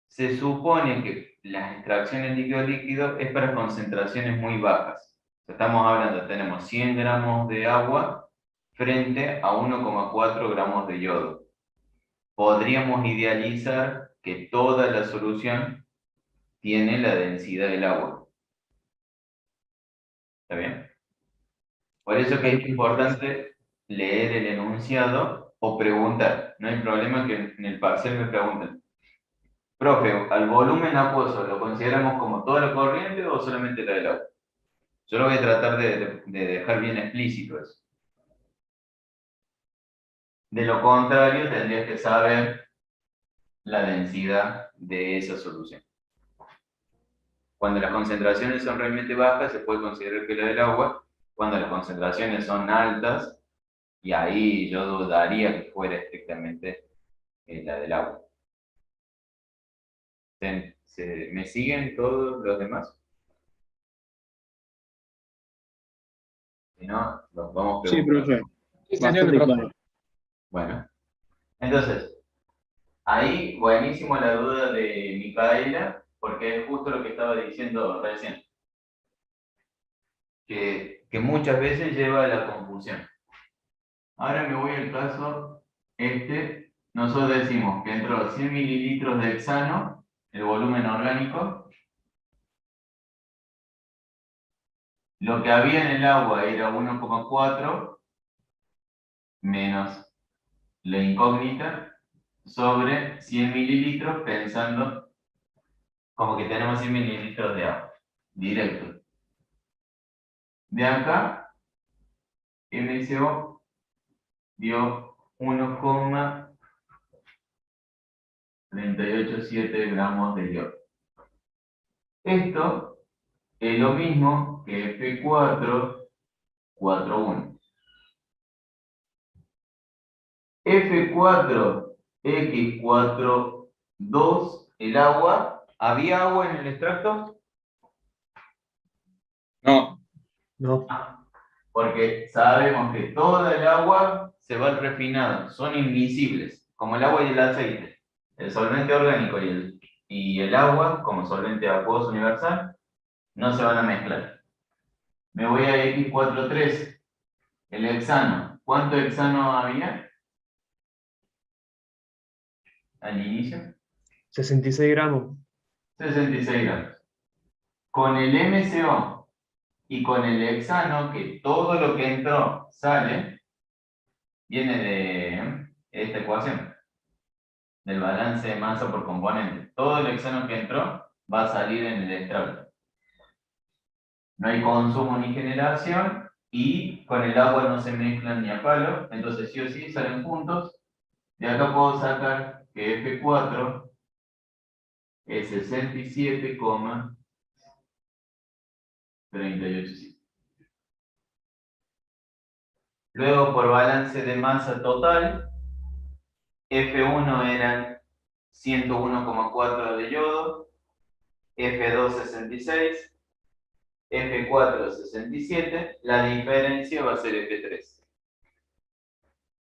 S1: Se supone que las extracciones líquido-líquido es para concentraciones muy bajas. Estamos hablando, tenemos 100 gramos de agua frente a 1,4 gramos de yodo. Podríamos idealizar que toda la solución tiene la densidad del agua. ¿Está bien? Por eso que es importante leer el enunciado o preguntar. No hay problema que en el parcial me pregunten. Profe, ¿al volumen acuoso lo consideramos como toda la corriente o solamente la del agua? Yo lo voy a tratar de dejar bien explícito eso. De lo contrario, tendrías que saber la densidad de esa solución. Cuando las concentraciones son realmente bajas, se puede considerar que la del agua. Cuando las concentraciones son altas, y ahí yo dudaría que fuera estrictamente la del agua. ¿Me siguen todos los demás? Si no, los vamos preguntando.
S5: Sí, profe.
S3: Sí, se entiende,
S5: Bastante
S3: profe.
S5: claro.
S1: Bueno, entonces, ahí buenísimo la duda de Micaela, porque es justo lo que estaba diciendo recién. Que muchas veces lleva a la confusión. Ahora me voy al caso nosotros decimos que entró 100 mililitros de hexano, el volumen orgánico. Lo que había en el agua era 1,4 menos la incógnita sobre 100 mililitros, pensando como que tenemos 100 mililitros de agua, directo. De acá, MSO dio 1,387 gramos de yodo. Esto es lo mismo que F441. F4X42, el agua. ¿Había agua en el extracto?
S5: No,
S2: No.
S1: Porque sabemos que toda el agua se va al refinado, son invisibles, como el agua y el aceite. El solvente orgánico y el agua, como solvente acuoso universal, no se van a mezclar. Me voy a X43, el hexano. ¿Cuánto hexano había al inicio?
S2: 66 gramos.
S1: 66 gramos. Con el MCO y con el hexano, que todo lo que entró sale, viene de esta ecuación, del balance de masa por componente. Todo el hexano que entró va a salir en el extracto. No hay consumo ni generación y con el agua no se mezclan ni a palo, entonces sí o sí salen juntos. De acá puedo sacar que F4 es 67,387. Luego, por balance de masa total, F1 eran 101,4 de yodo, F2 66, F4 67, la diferencia va a ser F3.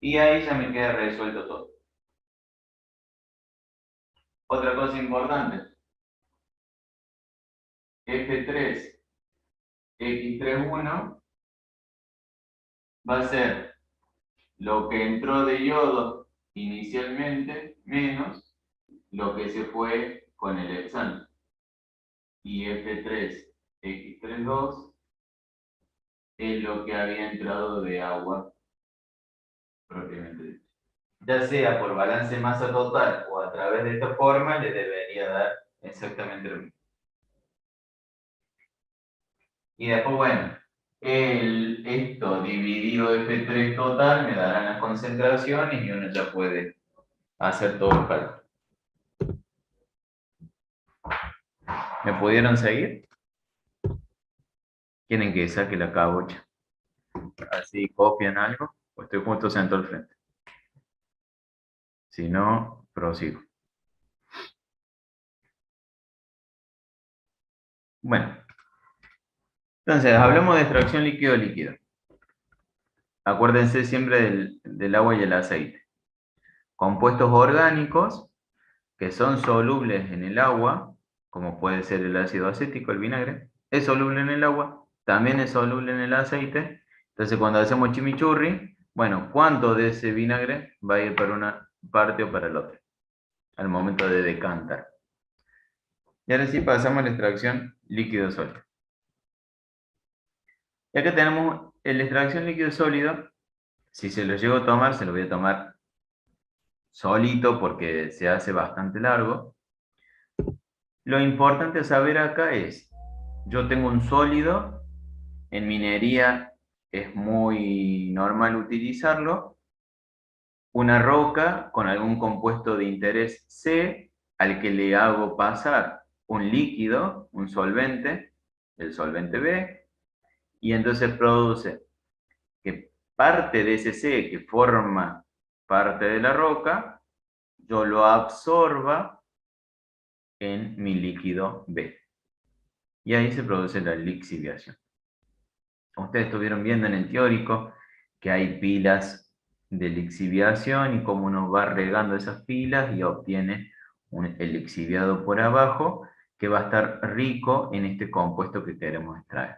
S1: Y ahí ya me queda resuelto todo. Otra cosa importante, F3 X31 va a ser lo que entró de yodo inicialmente menos lo que se fue con el hexano. Y F3 X32 es lo que había entrado de agua propiamente dicho. Ya sea por balance masa total o a través de esta forma, le debería dar exactamente lo mismo. Y después, bueno, esto dividido F3 total me darán las concentraciones y uno ya puede hacer todo el cálculo. ¿Me pudieron seguir? ¿Quieren que saque la cabocha? Así copian algo, o estoy justo sentado al frente. Si no, prosigo. Bueno, entonces hablamos de extracción líquido-líquido. Acuérdense siempre del agua y el aceite. Compuestos orgánicos que son solubles en el agua, como puede ser el ácido acético, el vinagre, es soluble en el agua, también es soluble en el aceite. Entonces cuando hacemos chimichurri, bueno, ¿cuánto de ese vinagre va a ir para una parte o para la otra? Al momento de decantar. Y ahora sí pasamos a la extracción líquido-sólido. Y acá tenemos la extracción líquido-sólido. Si se lo llego a tomar, se lo voy a tomar solito porque se hace bastante largo. Lo importante a saber acá es, yo tengo un sólido, en minería es muy normal utilizarlo, una roca con algún compuesto de interés C, al que le hago pasar un líquido, un solvente, el solvente B, y entonces produce que parte de ese C que forma parte de la roca, yo lo absorba en mi líquido B. Y ahí se produce la lixiviación. Ustedes estuvieron viendo en el teórico que hay pilas de lixiviación y cómo uno va regando esas pilas y obtiene el lixiviado por abajo que va a estar rico en este compuesto que queremos extraer.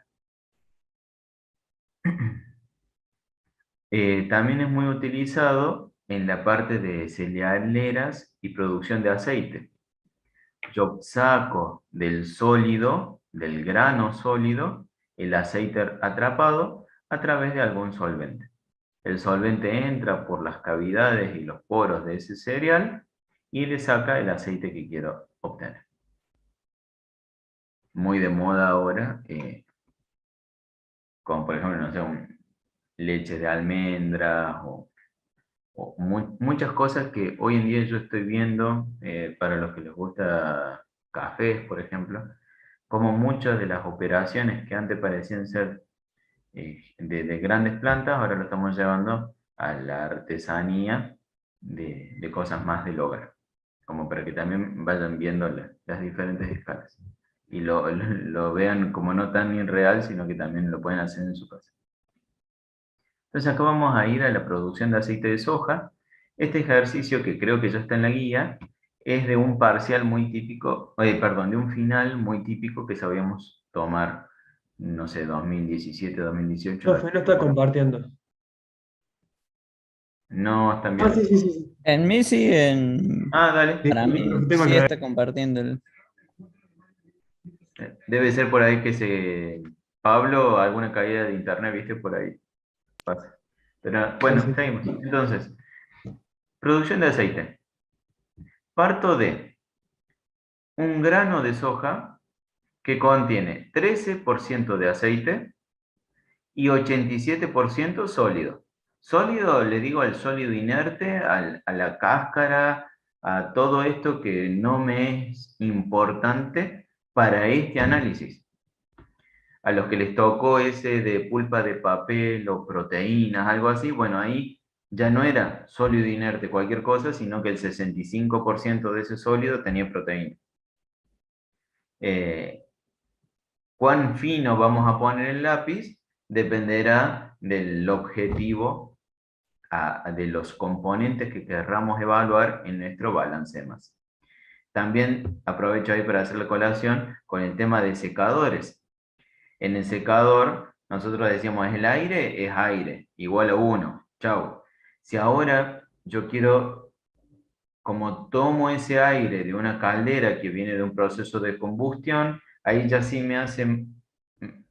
S1: También es muy utilizado en la parte de cerealeras y producción de aceite. Yo saco del sólido, del grano sólido, el aceite atrapado a través de algún solvente. El solvente entra por las cavidades y los poros de ese cereal y le saca el aceite que quiero obtener. Muy de moda ahora, como por ejemplo, no sé, leche de almendras o muchas cosas que hoy en día yo estoy viendo, para los que les gusta cafés, por ejemplo, como muchas de las operaciones que antes parecían ser de grandes plantas, ahora lo estamos llevando a la artesanía de cosas más del hogar, como para que también vayan viendo las diferentes escalas y lo vean como no tan irreal, sino que también lo pueden hacer en su casa. Entonces acá vamos a ir a la producción de aceite de soja. Este ejercicio, que creo que ya está en la guía, es de un parcial muy típico, perdón, de un final muy típico que sabíamos tomar, no sé, 2017, 2018.
S2: Profe, no está compartiendo.
S1: No, están
S2: Ah,
S1: bien.
S2: sí.
S4: En mí sí,
S1: Dale.
S2: Sí,
S4: para mí
S2: tengo
S4: sí
S2: que ver.
S4: está compartiendo el...
S1: Debe ser por ahí que Pablo, alguna caída de internet, viste, por ahí pasa. Pero bueno,
S2: Sí.
S1: seguimos. Entonces, producción de aceite. Parto de un grano de soja que contiene 13% de aceite y 87% sólido. Sólido, le digo al sólido inerte, a la cáscara, a todo esto que no me es importante para este análisis. A los que les tocó ese de pulpa de papel o proteínas, algo así, bueno, ahí ya no era sólido inerte cualquier cosa, sino que el 65% de ese sólido tenía proteína. Cuán fino vamos a poner el lápiz dependerá del objetivo, de los componentes que querramos evaluar en nuestro balance de masa. También aprovecho ahí para hacer la colación con el tema de secadores. En el secador nosotros decíamos el aire es aire, igual a 1, chau. Si ahora yo quiero, como tomo ese aire de una caldera que viene de un proceso de combustión, ahí ya sí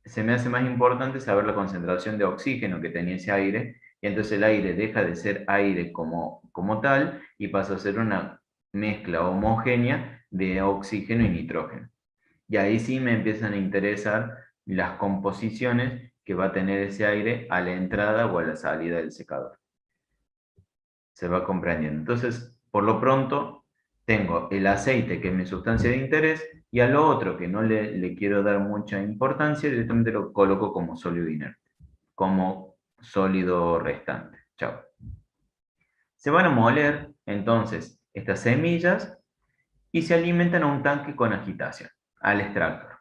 S1: se me hace más importante saber la concentración de oxígeno que tenía ese aire, y entonces el aire deja de ser aire como tal y pasa a ser una mezcla homogénea de oxígeno y nitrógeno. Y ahí sí me empiezan a interesar las composiciones que va a tener ese aire a la entrada o a la salida del secador. Se va comprendiendo. Entonces, por lo pronto, tengo el aceite, que es mi sustancia de interés, y a lo otro, que no le quiero dar mucha importancia, directamente lo coloco como sólido inerte, como sólido restante. Chao. Se van a moler, entonces, estas semillas y se alimentan a un tanque con agitación, al extractor.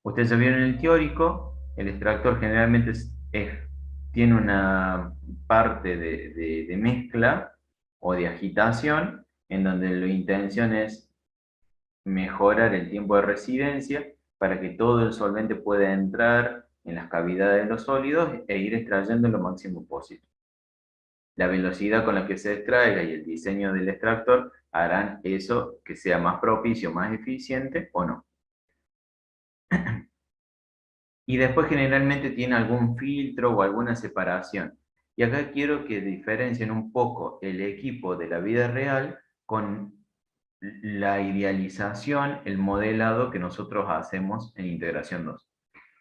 S1: Ustedes ya vieron en el teórico, el extractor generalmente tiene una parte de mezcla o de agitación, en donde la intención es mejorar el tiempo de residencia para que todo el solvente pueda entrar en las cavidades de los sólidos e ir extrayendo lo máximo posible. La velocidad con la que se extraiga y el diseño del extractor harán eso que sea más propicio, más eficiente o no. Y después generalmente tiene algún filtro o alguna separación. Y acá quiero que diferencien un poco el equipo de la vida real con la idealización, el modelado que nosotros hacemos en Integración 2.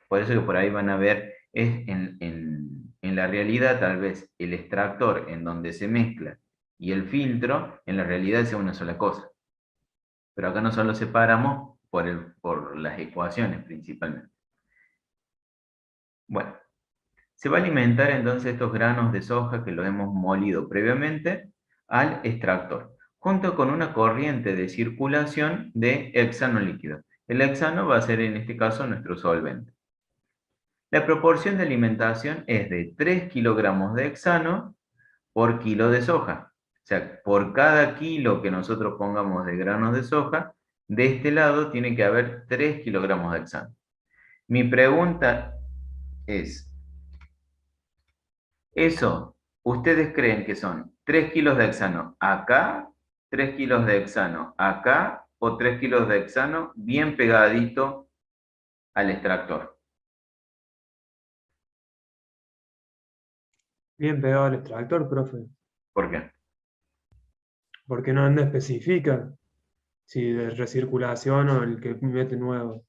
S1: Por eso que por ahí van a ver, es en la realidad tal vez el extractor en donde se mezcla y el filtro en la realidad sea una sola cosa. Pero acá nosotros lo separamos por las ecuaciones principalmente. Bueno, se va a alimentar entonces estos granos de soja que lo hemos molido previamente al extractor, junto con una corriente de circulación de hexano líquido. El hexano va a ser en este caso nuestro solvente. La proporción de alimentación es de 3 kilogramos de hexano por kilo de soja. O sea, por cada kilo que nosotros pongamos de granos de soja, de este lado tiene que haber 3 kilogramos de hexano. Mi pregunta es, ¿eso ustedes creen que son 3 kilos de hexano acá, 3 kilos de hexano acá, o 3 kilos de hexano bien pegadito al extractor.
S2: Bien pegado al extractor, profe.
S1: ¿Por qué?
S2: Porque no especifica si de recirculación o el que mete nuevo.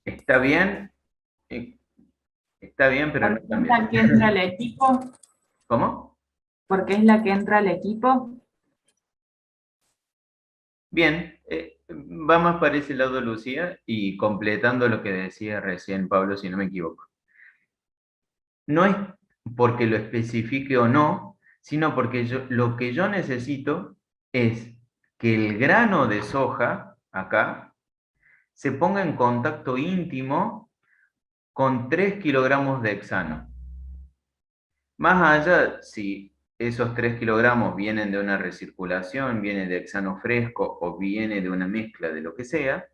S1: Está bien, pero no
S6: Porque
S1: tan
S6: es la
S1: bien.
S6: que entra al equipo,
S1: ¿Cómo?
S6: porque es la que entra al equipo.
S1: Bien, va más para ese lado Lucía y completando lo que decía recién Pablo, si no me equivoco. No es porque lo especifique o no, sino porque lo que yo necesito es que el grano de soja, acá, se ponga en contacto íntimo con 3 kilogramos de hexano. Más allá, si esos 3 kilogramos vienen de una recirculación, viene de hexano fresco o viene de una mezcla de lo que sea,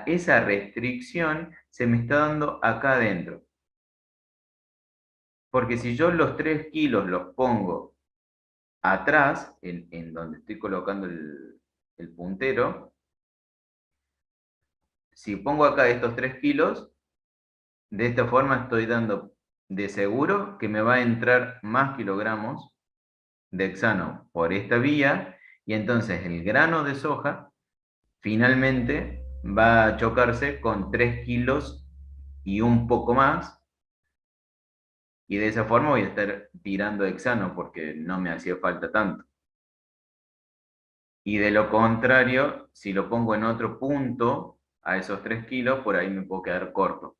S1: esa restricción se me está dando acá adentro. Porque si yo los 3 kilos los pongo atrás, en donde estoy colocando el puntero, si pongo acá estos 3 kilos, de esta forma estoy dando de seguro que me va a entrar más kilogramos de hexano por esta vía, y entonces el grano de soja finalmente va a chocarse con 3 kilos y un poco más, y de esa forma voy a estar tirando hexano porque no me hacía falta tanto. Y de lo contrario, si lo pongo en otro punto, a esos 3 kilos, por ahí me puedo quedar corto.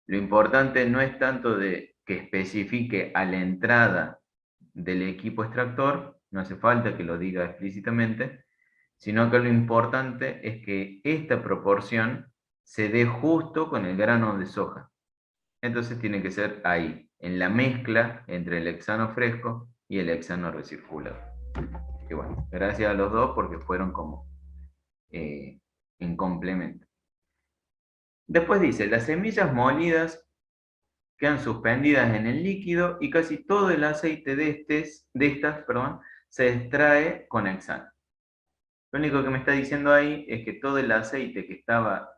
S1: Lo importante no es tanto de que especifique a la entrada del equipo extractor, no hace falta que lo diga explícitamente, sino que lo importante es que esta proporción se dé justo con el grano de soja. Entonces tiene que ser ahí, en la mezcla entre el hexano fresco y el hexano recirculado. Y bueno, gracias a los dos porque fueron como en complemento. Después dice, las semillas molidas quedan suspendidas en el líquido y casi todo el aceite de estas se extrae con hexano. Lo único que me está diciendo ahí es que todo el aceite que estaba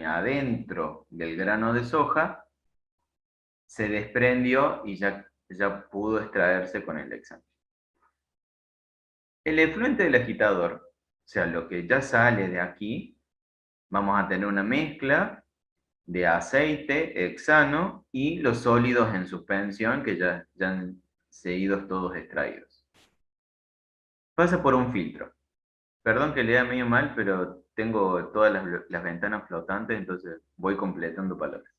S1: adentro del grano de soja se desprendió y ya pudo extraerse con el hexano. El efluente del agitador, o sea, lo que ya sale de aquí, vamos a tener una mezcla de aceite, hexano y los sólidos en suspensión que ya han sido todos extraídos. Pasa por un filtro. Perdón que lea medio mal, pero tengo todas las ventanas flotantes, entonces voy completando palabras.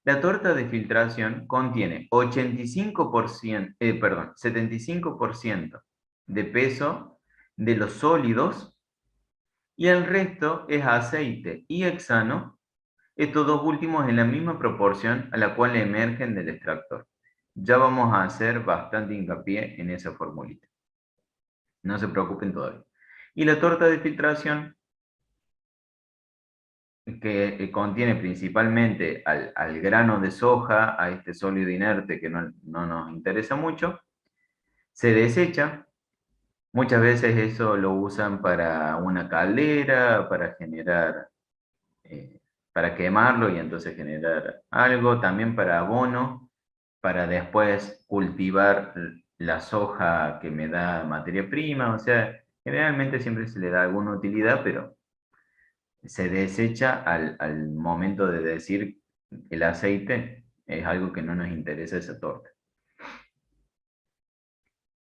S1: La torta de filtración contiene 75% de peso de los sólidos y el resto es aceite y hexano, estos dos últimos en la misma proporción a la cual emergen del extractor. Ya vamos a hacer bastante hincapié en esa formulita. No se preocupen todavía. Y la torta de filtración, que contiene principalmente al grano de soja, a este sólido inerte que no nos interesa mucho, se desecha. Muchas veces eso lo usan para una caldera, para generar, para quemarlo y entonces generar algo, también para abono, para después cultivar la soja que me da materia prima, o sea, generalmente siempre se le da alguna utilidad, pero se desecha al momento de decir el aceite, es algo que no nos interesa esa torta.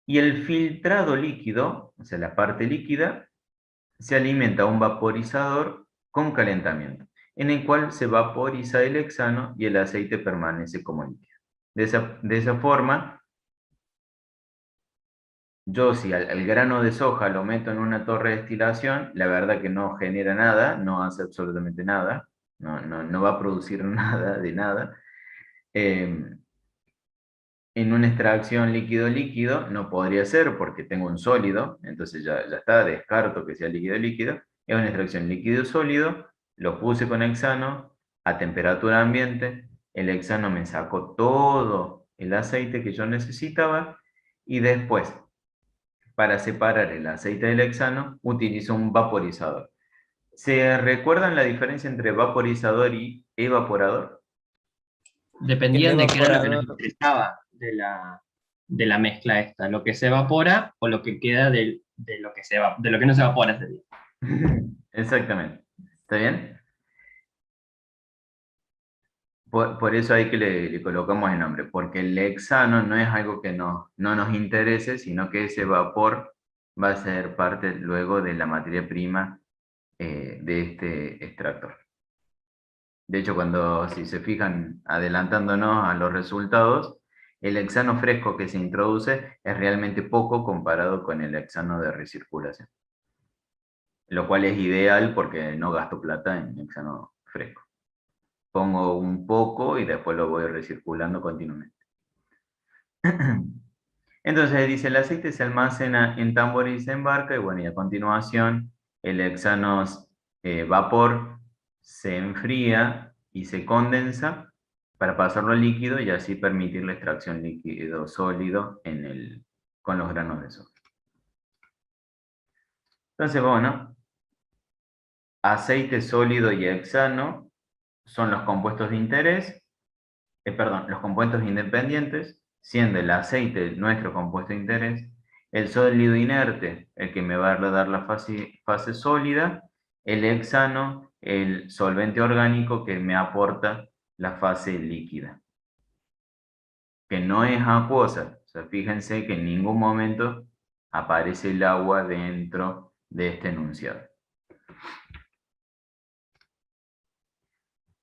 S1: Y el filtrado líquido, o sea, la parte líquida, se alimenta a un vaporizador con calentamiento, en el cual se vaporiza el hexano y el aceite permanece como líquido. De esa forma, yo si al grano de soja lo meto en una torre de destilación, la verdad que no genera nada, no hace absolutamente nada, no va a producir nada de nada. En una extracción líquido-líquido no podría ser porque tengo un sólido, entonces ya está, descarto que sea líquido-líquido. Es una extracción líquido-sólido, lo puse con hexano, a temperatura ambiente, el hexano me sacó todo el aceite que yo necesitaba y después, para separar el aceite del hexano, utilizo un vaporizador. ¿Se recuerdan la diferencia entre vaporizador y evaporador?
S7: Dependían de qué era lo que les
S4: evaporador-
S7: interesaba de la mezcla esta, lo que se evapora o lo que queda de lo que de lo que no se evapora. Sería.
S1: Exactamente. ¿Está bien? Por eso hay que le colocamos el nombre, porque el hexano no es algo que no nos interese, sino que ese vapor va a ser parte luego de la materia prima de este extractor. De hecho, si se fijan adelantándonos a los resultados, el hexano fresco que se introduce es realmente poco comparado con el hexano de recirculación. Lo cual es ideal porque no gasto plata en hexano fresco. Pongo un poco y después lo voy recirculando continuamente. Entonces dice, el aceite se almacena en tambores y se embarca, y bueno, y a continuación el hexano vapor se enfría y se condensa para pasarlo a líquido y así permitir la extracción líquido sólido con los granos de soja. Entonces, bueno, aceite sólido y hexano son los compuestos de interés, los compuestos independientes, siendo el aceite nuestro compuesto de interés, el sólido inerte, el que me va a dar la fase sólida, el hexano, el solvente orgánico que me aporta la fase líquida, que no es acuosa. O sea, fíjense que en ningún momento aparece el agua dentro de este enunciado.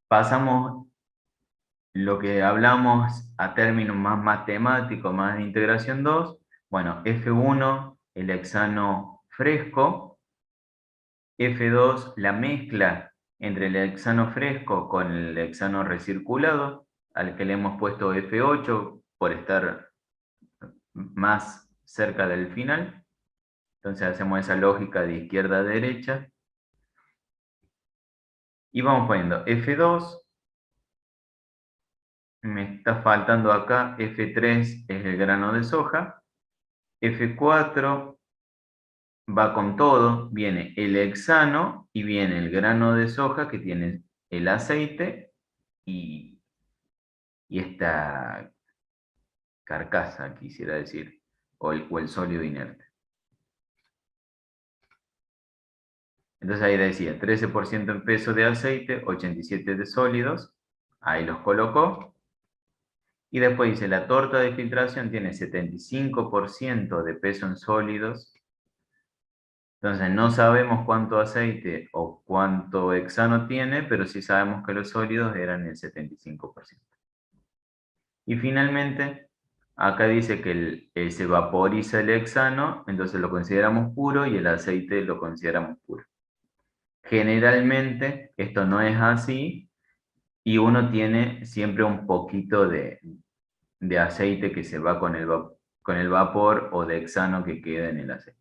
S1: Pasamos lo que hablamos a términos más matemáticos, más de integración 2, bueno, F1, el hexano fresco, F2, la mezcla entre el hexano fresco con el hexano recirculado, al que le hemos puesto F8 por estar más cerca del final. Entonces hacemos esa lógica de izquierda a derecha. Y vamos poniendo F2, me está faltando acá, F3 es el grano de soja, F4 va con todo, viene el hexano y viene el grano de soja que tiene el aceite y esta carcasa, quisiera decir, o el sólido inerte. Entonces ahí decía, 13% en peso de aceite, 87% de sólidos, ahí los colocó. Y después dice, la torta de filtración tiene 75% de peso en sólidos. Entonces no sabemos cuánto aceite o cuánto hexano tiene, pero sí sabemos que los sólidos eran el 75%. Y finalmente, acá dice que se vaporiza el hexano, entonces lo consideramos puro y el aceite lo consideramos puro. Generalmente esto no es así y uno tiene siempre un poquito de aceite que se va con el vapor o de hexano que queda en el aceite.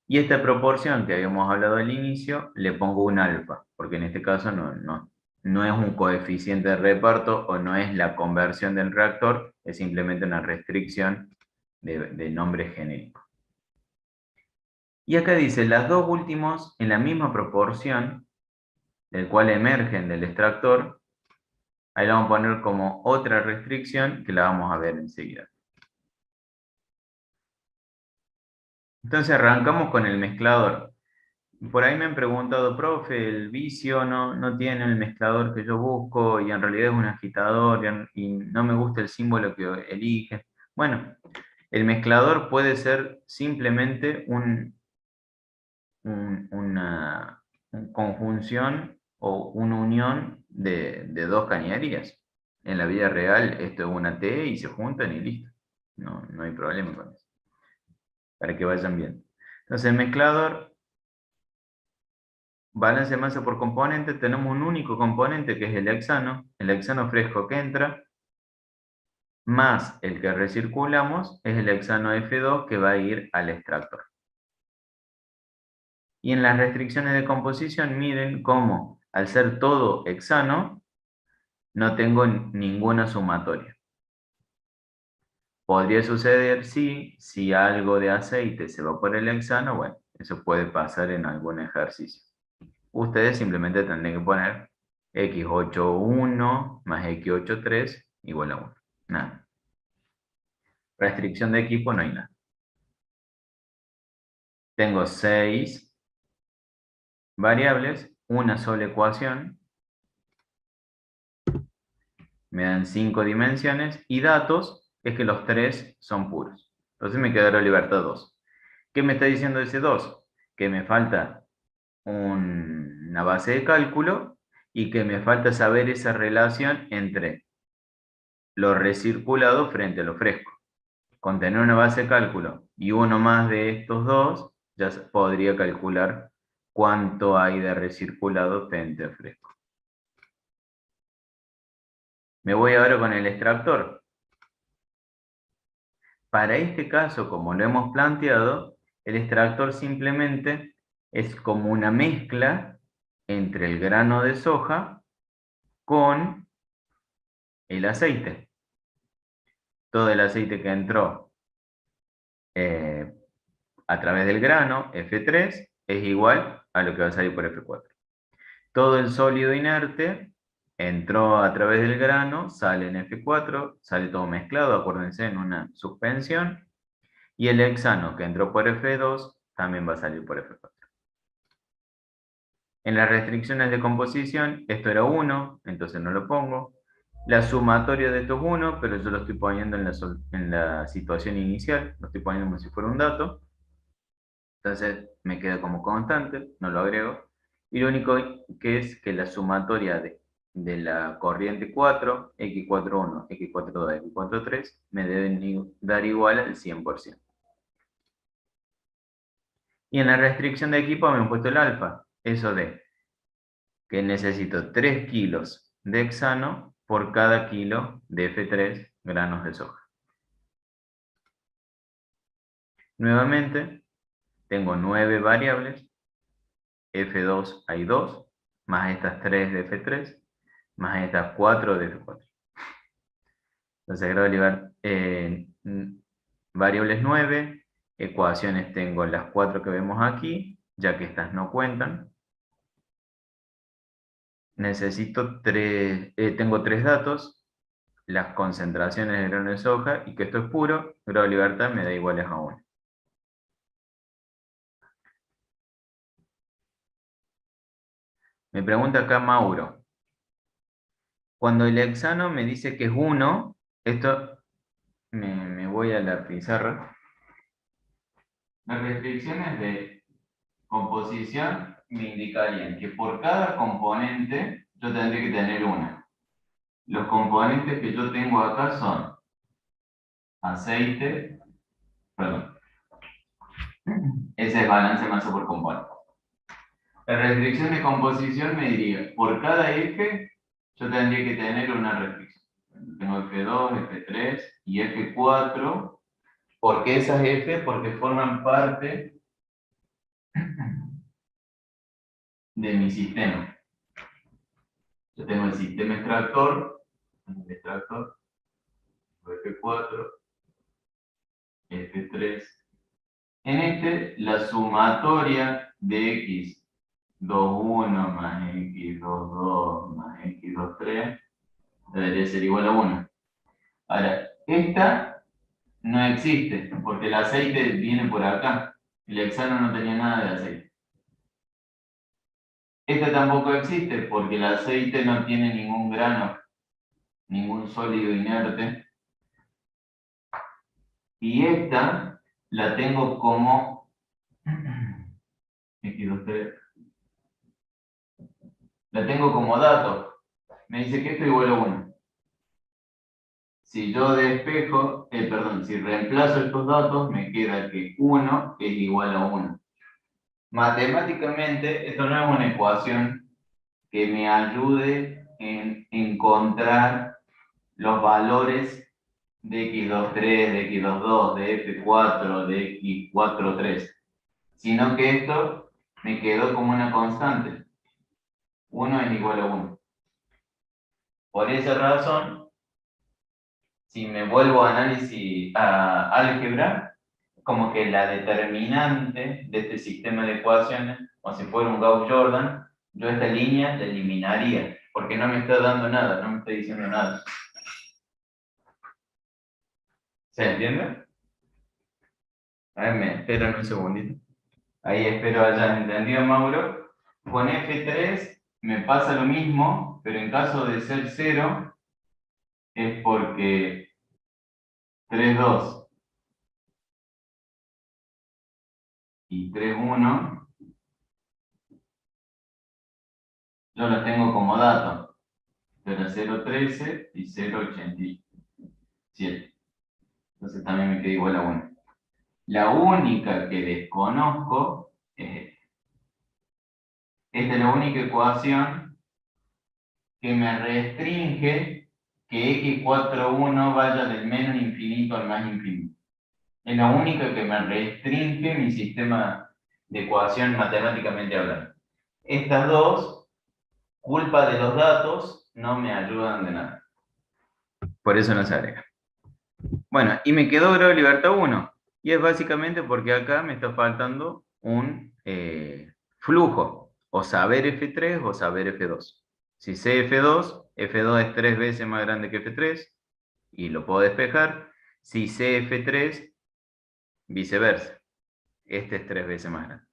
S1: Y esta proporción que habíamos hablado al inicio, le pongo un alfa, porque en este caso no es un coeficiente de reparto o no es la conversión del reactor, es simplemente una restricción de nombre genérico. Y acá dice, las dos últimos en la misma proporción, del cual emergen del extractor, ahí la vamos a poner como otra restricción que la vamos a ver enseguida. Entonces arrancamos con el mezclador. Por ahí me han preguntado, profe, el vicio no tiene el mezclador que yo busco y en realidad es un agitador y no me gusta el símbolo que elige. Bueno, el mezclador puede ser simplemente una conjunción o una unión de dos cañerías. En la vida real esto es una T y se juntan y listo. No hay problema con eso. Para que vayan bien. Entonces el mezclador, balance de masa por componente, tenemos un único componente que es el hexano fresco que entra, más el que recirculamos es el hexano F2 que va a ir al extractor. Y en las restricciones de composición, miren cómo al ser todo hexano, no tengo ninguna sumatoria. Podría suceder si algo de aceite se va por el hexano, bueno, eso puede pasar en algún ejercicio. Ustedes simplemente tendrían que poner x81 más x83 igual a 1. Nada. Restricción de equipo no hay nada. Tengo 6 variables, una sola ecuación, me dan 5 dimensiones, y datos es que los 3 son puros. Entonces me quedará libertad 2. ¿Qué me está diciendo ese 2? Que me falta una base de cálculo y que me falta saber esa relación entre lo recirculado frente a lo fresco. Con tener una base de cálculo y uno más de estos dos, ya podría calcular cuánto hay de recirculado frente a fresco. Me voy ahora con el extractor. Para este caso, como lo hemos planteado, el extractor simplemente es como una mezcla entre el grano de soja con el aceite. Todo el aceite que entró a través del grano, F3, es igual a lo que va a salir por F4. Todo el sólido inerte entró a través del grano, sale en F4, sale todo mezclado, acuérdense, en una suspensión. Y el hexano que entró por F2 también va a salir por F4. En las restricciones de composición, esto era 1, entonces no lo pongo. La sumatoria de estos 1, pero yo lo estoy poniendo en la situación inicial, lo estoy poniendo como si fuera un dato. Entonces me queda como constante, no lo agrego. Y lo único que es que la sumatoria de la corriente 4, X41, X42, X43, me deben dar igual al 100%. Y en la restricción de equipo me han puesto el alfa. Eso de que necesito 3 kilos de hexano por cada kilo de F3 granos de soja. Nuevamente, tengo 9 variables. F2 hay 2, más estas 3 de F3, más estas 4 de F4. Entonces agrego variables 9, ecuaciones tengo las 4 que vemos aquí, ya que estas no cuentan. Necesito tengo 3 datos, las concentraciones de grano de soja y que esto es puro, grado de libertad me da iguales a 1. Me pregunta acá Mauro. Cuando el hexano me dice que es 1, esto me voy a la pizarra. Las restricciones de composición me indicarían que por cada componente yo tendría que tener una. Los componentes que yo tengo acá son aceite, perdón, ese es balance masa por componente. La restricción de composición me diría, por cada eje yo tendría que tener una restricción. Tengo F2, F3 y F4. ¿Por qué esas F? Porque forman parte de mi sistema. Yo tengo el sistema extractor, F4, F3. En este, la sumatoria de x21 más x22 más x23 debería ser igual a 1. Ahora, esta no existe, porque el aceite viene por acá. El hexano no tenía nada de aceite. Esta tampoco existe, porque el aceite no tiene ningún grano, ningún sólido inerte. Y esta la tengo como x23. La tengo como dato. Me dice que esto es igual a 1. Si yo despejo, si reemplazo estos datos, me queda que 1 es igual a 1. Matemáticamente, esto no es una ecuación que me ayude en encontrar los valores de x23, de x22, de f4, de x43, sino que esto me quedó como una constante. 1 es igual a 1. Por esa razón, si me vuelvo a análisis a álgebra, como que la determinante de este sistema de ecuaciones, o si fuera un Gauss-Jordan, yo esta línea la eliminaría, porque no me está dando nada, no me está diciendo nada. ¿Se entiende? A ver, me esperan un segundito. Ahí espero hayas entendido, Mauro. Con F3 me pasa lo mismo, pero en caso de ser 0, es porque 3, 2 y 3, 1, yo los tengo como datos, pero 0,13 y 0,87. Entonces también me queda igual a 1. La única que desconozco es esta. Esta es la única ecuación que me restringe que x41 vaya del menos infinito al más infinito. Es la única que me restringe mi sistema de ecuación matemáticamente hablando. Estas dos, culpa de los datos, no me ayudan de nada. Por eso no se agrega. Bueno, y me quedó grado de libertad 1. Y es básicamente porque acá me está faltando un flujo. O saber F3 o saber F2. Si sé F2, F2 es 3 veces más grande que F3. Y lo puedo despejar. Si sé F3, viceversa. Este es 3 veces más grande.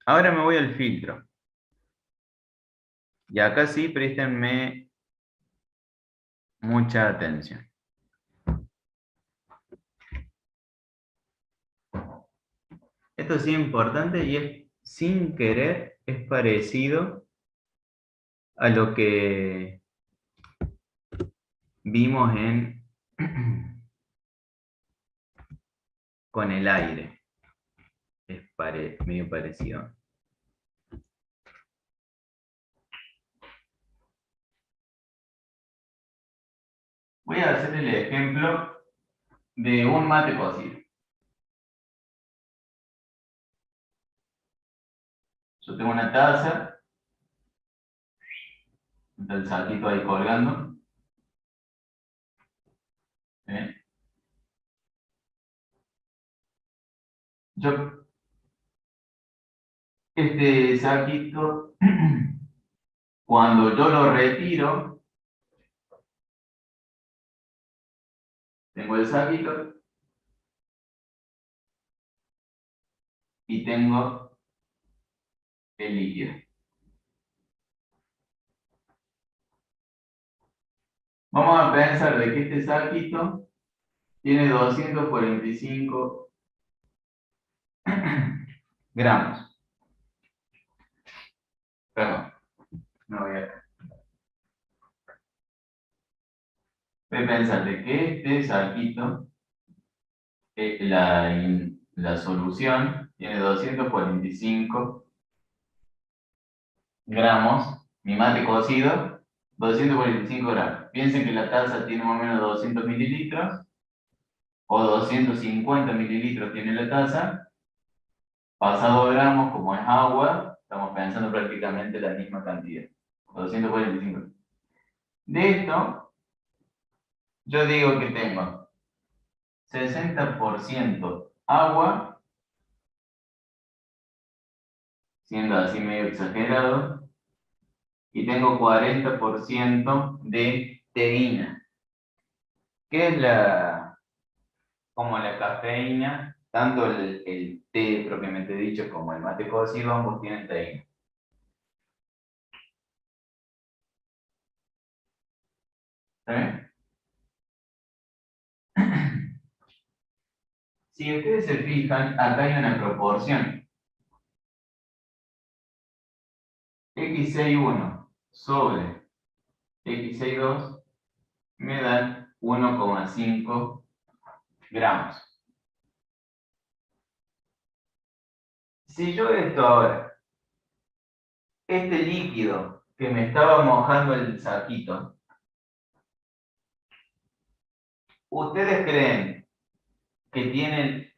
S1: Ahora me voy al filtro. Y acá sí, préstenme mucha atención. Esto sí es importante y es, sin querer, es parecido a lo que vimos con el aire. Es medio parecido. Voy a hacer el ejemplo de un mate cocido. Yo tengo una taza, está el saquito ahí colgando. ¿Sí? Este saquito, cuando yo lo retiro, tengo el saquito y tengo el líquido. Vamos a pensar de que este saquito tiene 245 gramos. Perdón, no voy a... Voy a pensar de que este saquito, la solución, tiene 245 gramos. Mi mate cocido, 245 gramos. Piensen que la taza tiene más o menos 200 mililitros, o 250 mililitros tiene la taza. Pasado gramos, como es agua, estamos pensando prácticamente la misma cantidad. 245. De esto, yo digo que tengo 60% agua, siendo así medio exagerado, y tengo 40% de teína, que es como la cafeína, tanto el té propiamente dicho como el mate cocido, ambos tienen teína. ¿Está bien? Si ustedes se fijan, acá hay una proporción. X61 sobre X62 me dan 1,5 gramos. Si yo esto ahora, este líquido que me estaba mojando el saquito, ¿ustedes creen que tienen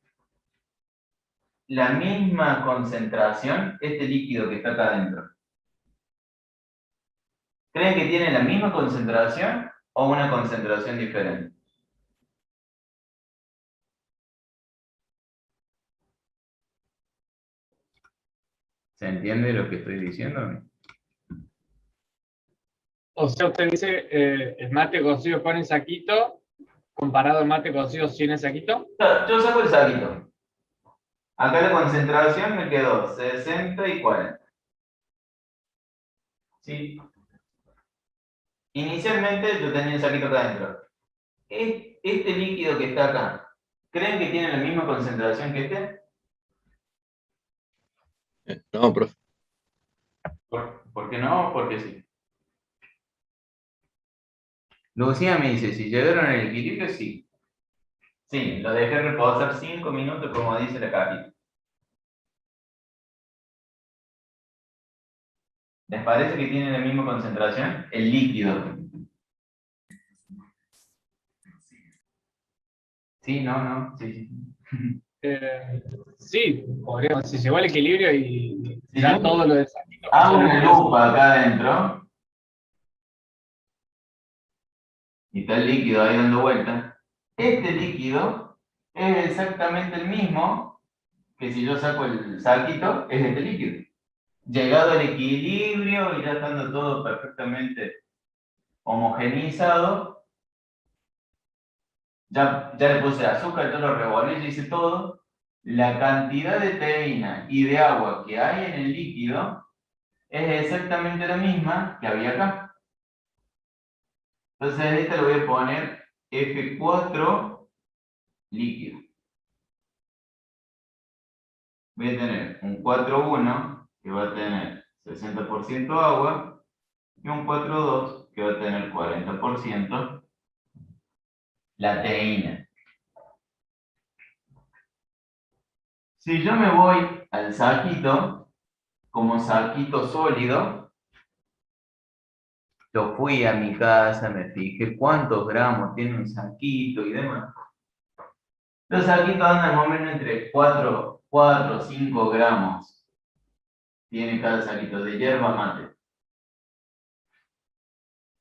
S1: la misma concentración este líquido que está acá adentro? ¿Creen que tiene la misma concentración o una concentración diferente? ¿Se entiende lo que estoy diciendo?
S3: O sea, usted dice el mate cocido con el saquito, comparado al mate cocido sin el saquito.
S1: Yo saco el saquito. Acá la concentración me quedó 60 y 40. ¿Sí? Inicialmente yo tenía el saquito acá adentro. Este líquido que está acá, ¿creen que tiene la misma concentración que este?
S8: No, profe.
S1: ¿Por qué no? Porque sí. Lucía me dice, si llegaron al equilibrio, sí. Sí, lo dejé reposar 5 minutos como dice la cajita. ¿Les parece que tiene la misma concentración? El líquido. Sí, no, sí.
S3: Sí, podríamos, si llegó al equilibrio y
S1: Sí,
S3: ya
S1: yo
S3: todo lo del saquito.
S1: hago una lupa acá adentro y está el líquido ahí dando vuelta. Este líquido es exactamente el mismo que si yo saco el saquito, es este líquido. Llegado al equilibrio y ya estando todo perfectamente homogeneizado, ya le puse azúcar, yo lo revolví, ya hice todo. La cantidad de teína y de agua que hay en el líquido es exactamente la misma que había acá. Entonces en esta le voy a poner F4 líquido. Voy a tener un 4,1 que va a tener 60% agua y un 4,2 que va a tener 40% la teína. Si yo me voy al saquito, como saquito sólido, yo fui a mi casa, me fijé cuántos gramos tiene un saquito y demás. Los saquitos andan más o menos entre 4 o 5 gramos. Tiene cada saquito de yerba mate.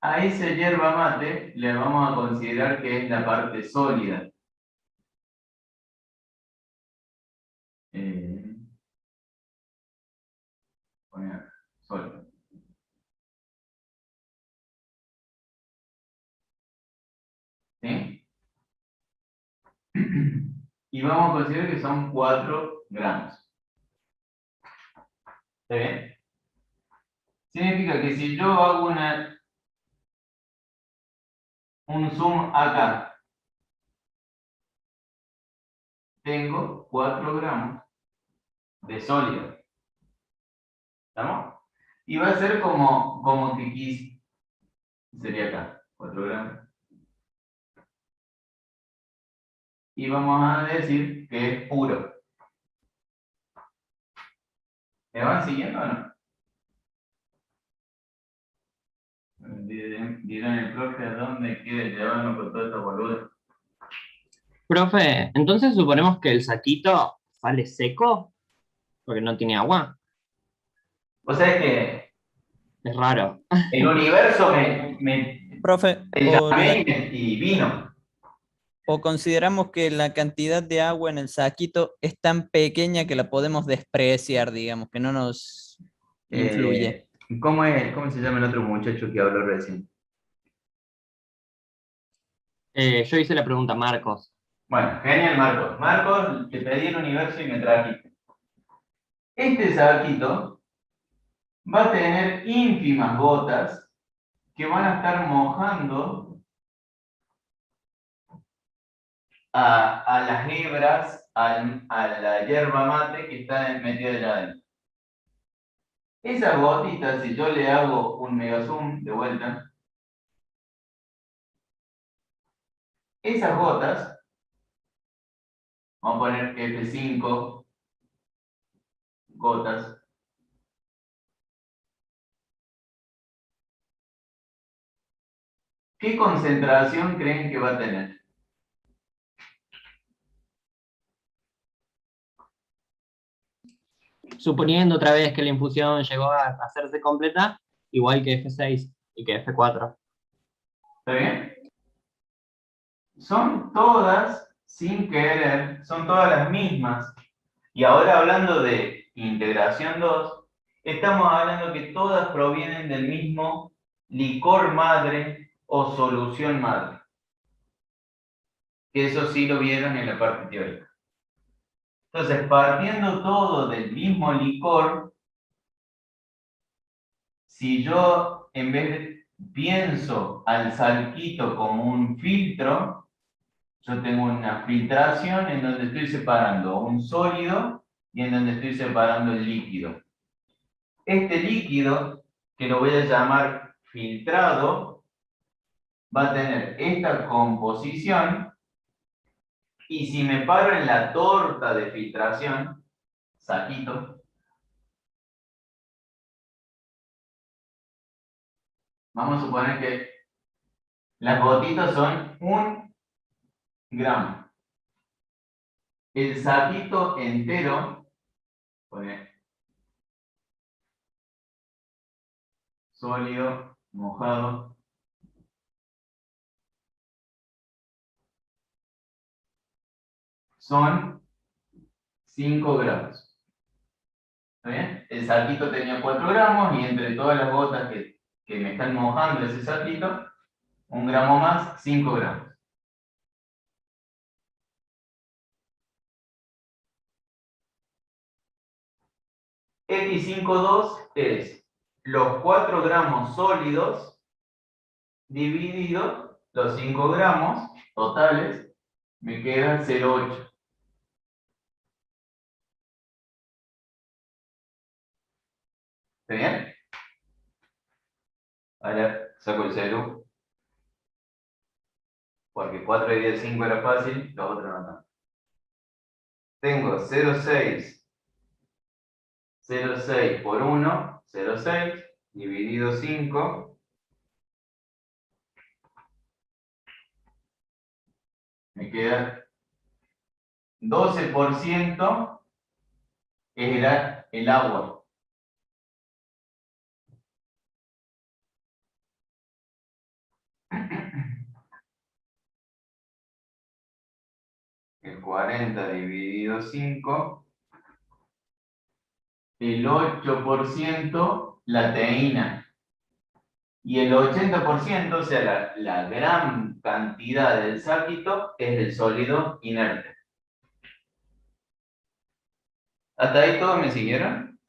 S1: A ese yerba mate le vamos a considerar que es la parte sólida. Poner sólido. ¿Sí? Y vamos a considerar que son 4 gramos. ¿Está bien? Significa que si yo hago un zoom acá, tengo 4 gramos de sólido. ¿Estamos? Y va a ser como que sería acá, 4 gramos. Y vamos a decir que es puro. ¿Me van siguiendo o no? Dirán el profe a dónde quiere llevarnos con toda esta boluda.
S7: Profe, entonces suponemos que el saquito sale seco porque no tiene agua.
S1: O sea, es que
S7: Es raro.
S1: el universo me
S4: Profe,
S1: llamé y vino.
S4: o consideramos que la cantidad de agua en el saquito es tan pequeña que la podemos despreciar, digamos, que no nos influye.
S1: ¿Cómo se llama el otro muchacho que habló recién?
S7: Yo hice la pregunta, Marcos.
S1: Bueno, genial, Marcos. Marcos, te pedí el universo y me trajiste. Este saquito va a tener ínfimas gotas que van a estar mojando a las hebras, a la yerba mate que está metida allá adentro. Esas gotitas, si yo le hago un mega zoom de vuelta, esas gotas, vamos a poner F5 gotas, ¿qué concentración creen que va a tener?
S7: suponiendo otra vez que la infusión llegó a hacerse completa, igual que F6 y que F4.
S1: ¿Está bien? Son todas, sin querer, son todas las mismas. Y ahora hablando de integración 2, estamos hablando que todas provienen del mismo licor madre o solución madre. Que eso sí lo vieron en la parte teórica. Entonces, partiendo todo del mismo licor, si yo en vez de pienso al salquito como un filtro, yo tengo una filtración en donde estoy separando un sólido y en donde estoy separando el líquido. Este líquido, que lo voy a llamar filtrado, va a tener esta composición, y si me paro en la torta de filtración, saquito, vamos a suponer que las gotitas son 1 gramo. El saquito entero, pone sólido, mojado, son 5 gramos. ¿Está bien? El saquito tenía 4 gramos y entre todas las gotas que me están mojando ese saquito, 1 gramo más, 5 gramos. X52 es los 4 gramos sólidos dividido los 5 gramos totales, me queda 0,8. ¿Está bien? Ahora saco el 0, porque 4 dividido 5 era fácil, lo otro no tanto. Tengo 0,6, 0,6 por 1, 0,6, dividido 5, me queda 12% era el agua. El 40 dividido 5, el 8% la teína. Y el 80%, o sea, la gran cantidad del saquito, es el sólido inerte. ¿Hasta ahí todos me siguieron?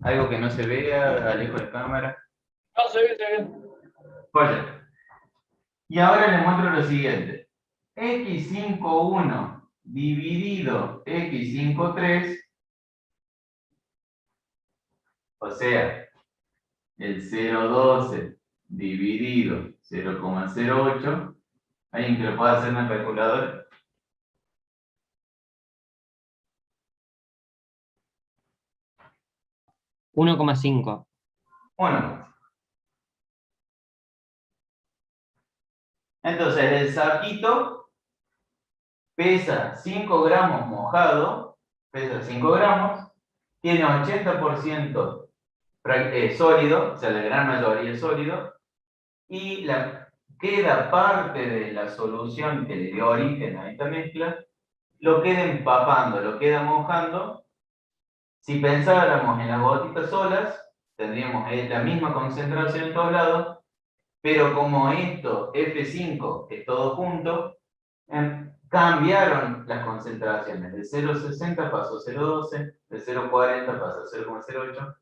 S1: ¿Algo que no se vea, alejo de cámara?
S3: No, se ve, se ve.
S1: Vaya. Y ahora les muestro lo siguiente. X51 dividido X53, o sea, el 0,12 dividido 0,08, ¿alguien que lo pueda hacer en la calculadora?
S7: $1,5.
S1: 1. Entonces, el saquito pesa 5 gramos mojado, pesa 5 gramos, tiene 80% sólido, o sea, la gran mayoría es sólido, y queda parte de la solución que le dio origen a esta mezcla, lo queda empapando, lo queda mojando. Si pensáramos en las gotitas solas, tendríamos la misma concentración en todos lados, pero como esto, F5, es todo junto, cambiaron las concentraciones. De 0,60 pasó a 0,12, de 0,40 pasó a 0,08,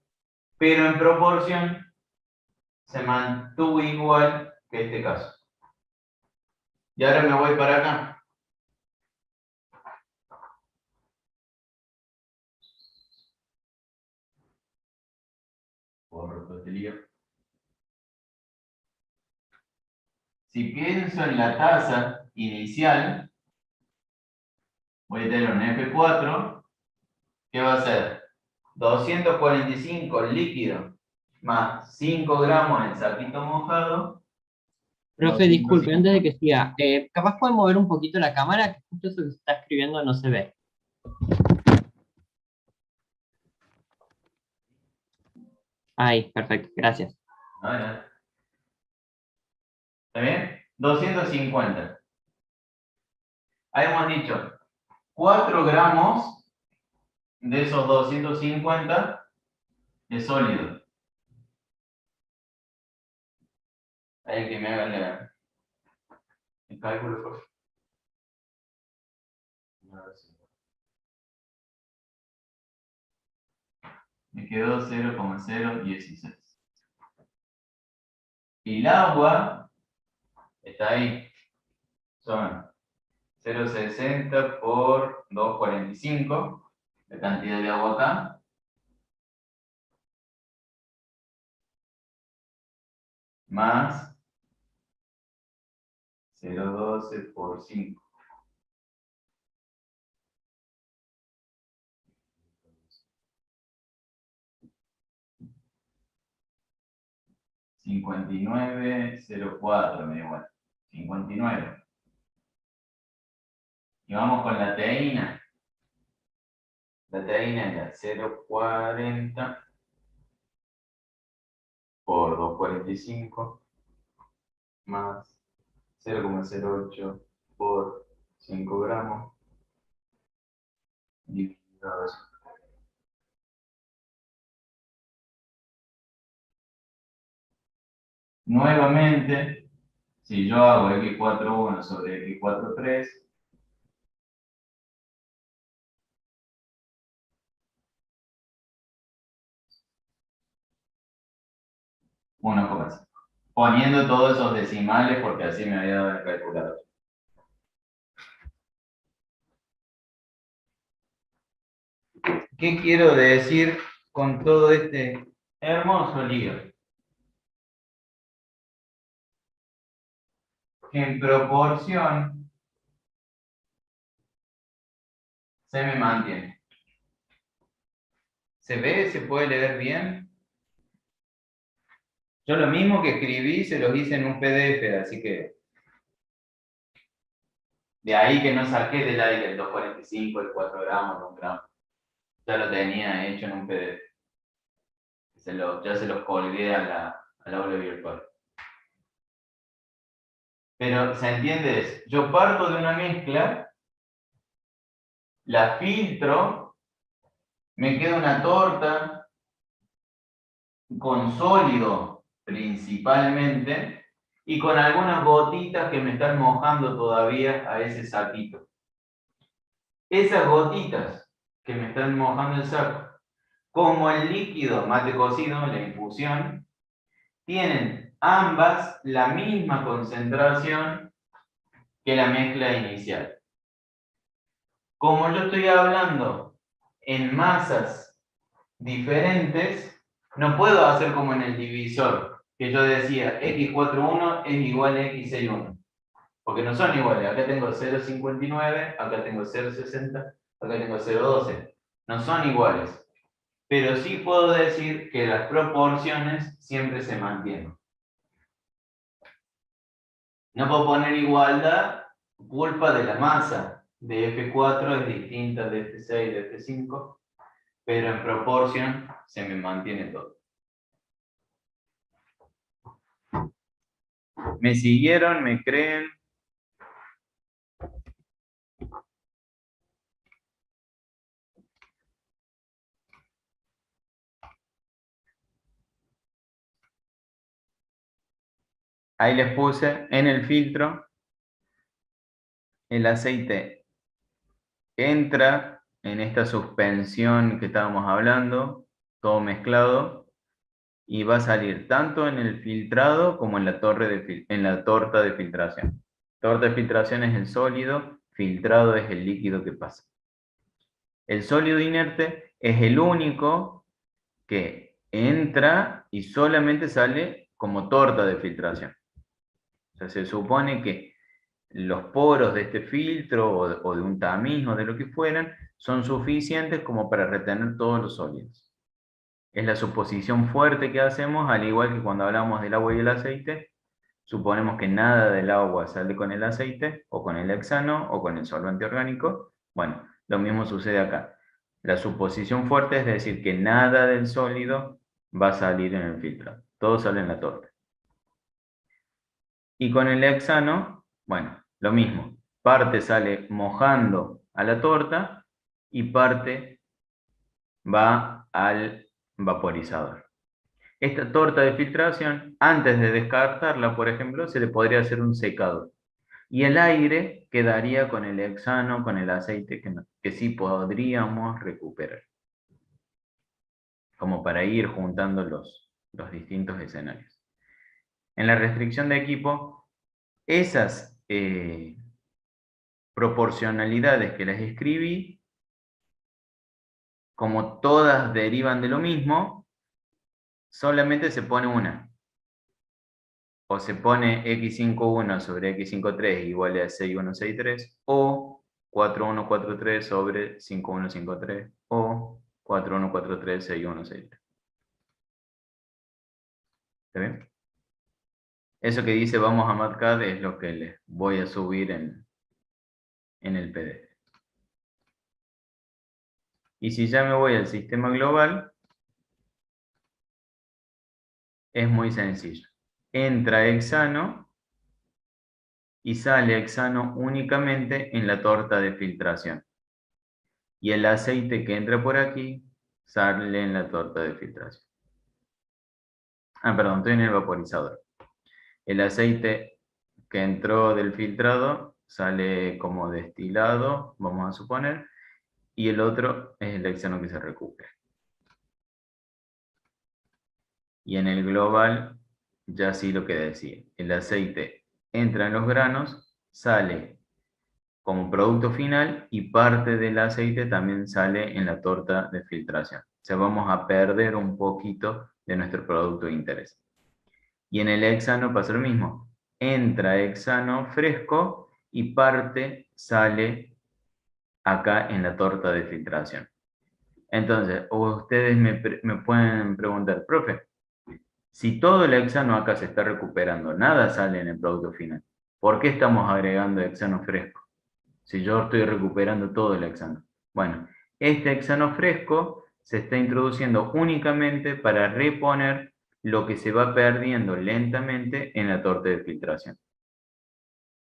S1: pero en proporción se mantuvo igual que este caso. Y ahora me voy para acá. Borro este lío. Si pienso en la tasa inicial, voy a tener un F4, que va a ser 245 líquido más 5 gramos en saquito mojado.
S7: Profe, disculpe, antes de que siga, capaz pueden mover un poquito la cámara, que justo eso que se está escribiendo no se ve. Ahí, perfecto, gracias.
S1: Ahora. ¿Está bien? 250. Habíamos dicho 4 gramos de esos 250 es sólido. Hay que me haga el cálculo, por favor. Me quedó 0,016. Y el agua está ahí. Son 0,60 por 2,45. La cantidad de agua acá. Más 0,12 por 5. $59,04 me da igual. 59. Y vamos con la teína. La teína es la 0,40 por 2,45 más 0,08 por 5 gramos dividido eso. Nuevamente, si yo hago x4,1 sobre x4,3, poniendo todos esos decimales porque así me había dado el calculador. ¿Qué quiero decir con todo este hermoso lío? Que en proporción se me mantiene. ¿Se ve? ¿Se puede leer bien? Yo lo mismo que escribí se los hice en un PDF, así que de ahí que no saqué del aire el 2,45, el 4 gramos, el 1 gramo. Ya lo tenía hecho en un PDF. Ya se los colgué al aula virtual. Pero, ¿se entiende eso? Yo parto de una mezcla, la filtro, me queda una torta con sólido principalmente y con algunas gotitas que me están mojando todavía a ese saquito. Esas gotitas que me están mojando el saco, como el líquido mate cocido, la infusión, tienen ambas la misma concentración que la mezcla inicial. Como yo estoy hablando en masas diferentes, no puedo hacer como en el divisor, que yo decía x4,1 es igual a x6,1. Porque no son iguales. Acá tengo 0,59, acá tengo 0,60, acá tengo 0,12. No son iguales. Pero sí puedo decir que las proporciones siempre se mantienen. No puedo poner igualdad, culpa de la masa. De F4 es distinta de F6, de F5, pero en proporción se me mantiene todo. ¿Me siguieron? ¿Me creen? Ahí les puse en el filtro el aceite entra en esta suspensión que estábamos hablando, todo mezclado, y va a salir tanto en el filtrado como en la torta de filtración. Torta de filtración es el sólido, filtrado es el líquido que pasa. El sólido inerte es el único que entra y solamente sale como torta de filtración. O sea, se supone que los poros de este filtro o de un tamiz o de lo que fueran son suficientes como para retener todos los sólidos. Es la suposición fuerte que hacemos, al igual que cuando hablamos del agua y el aceite, suponemos que nada del agua sale con el aceite, o con el hexano, o con el solvente orgánico. Bueno, lo mismo sucede acá. La suposición fuerte es decir que nada del sólido va a salir en el filtrado. Todo sale en la torta. Y con el hexano, bueno, lo mismo. Parte sale mojando a la torta y parte va al vaporizador. Esta torta de filtración, antes de descartarla, por ejemplo, se le podría hacer un secado. Y el aire quedaría con el hexano, con el aceite que sí podríamos recuperar. Como para ir juntando los distintos escenarios. En la restricción de equipo, esas proporcionalidades que las escribí, como todas derivan de lo mismo, solamente se pone una. O se pone x51 sobre x53 igual a 6163, o 4143 sobre 5153, o 4143 6163. ¿Está bien? Eso que dice vamos a marcar es lo que les voy a subir en el PDF. Y si ya me voy al sistema global, es muy sencillo. Entra hexano y sale hexano únicamente en la torta de filtración. Y el aceite que entra por aquí sale en la torta de filtración. Ah, perdón, estoy en el vaporizador. El aceite que entró del filtrado sale como destilado, vamos a suponer, y el otro es el hexano que se recupera. Y en el global, ya sí lo que decía, el aceite entra en los granos, sale como producto final y parte del aceite también sale en la torta de filtración. O sea, vamos a perder un poquito de nuestro producto de interés. Y en el hexano pasa lo mismo. Entra hexano fresco y parte sale acá en la torta de filtración. Entonces, ustedes me pueden preguntar, profe, si todo el hexano acá se está recuperando, nada sale en el producto final, ¿por qué estamos agregando hexano fresco? Si yo estoy recuperando todo el hexano. Bueno, este hexano fresco se está introduciendo únicamente para reponer lo que se va perdiendo lentamente en la torta de filtración.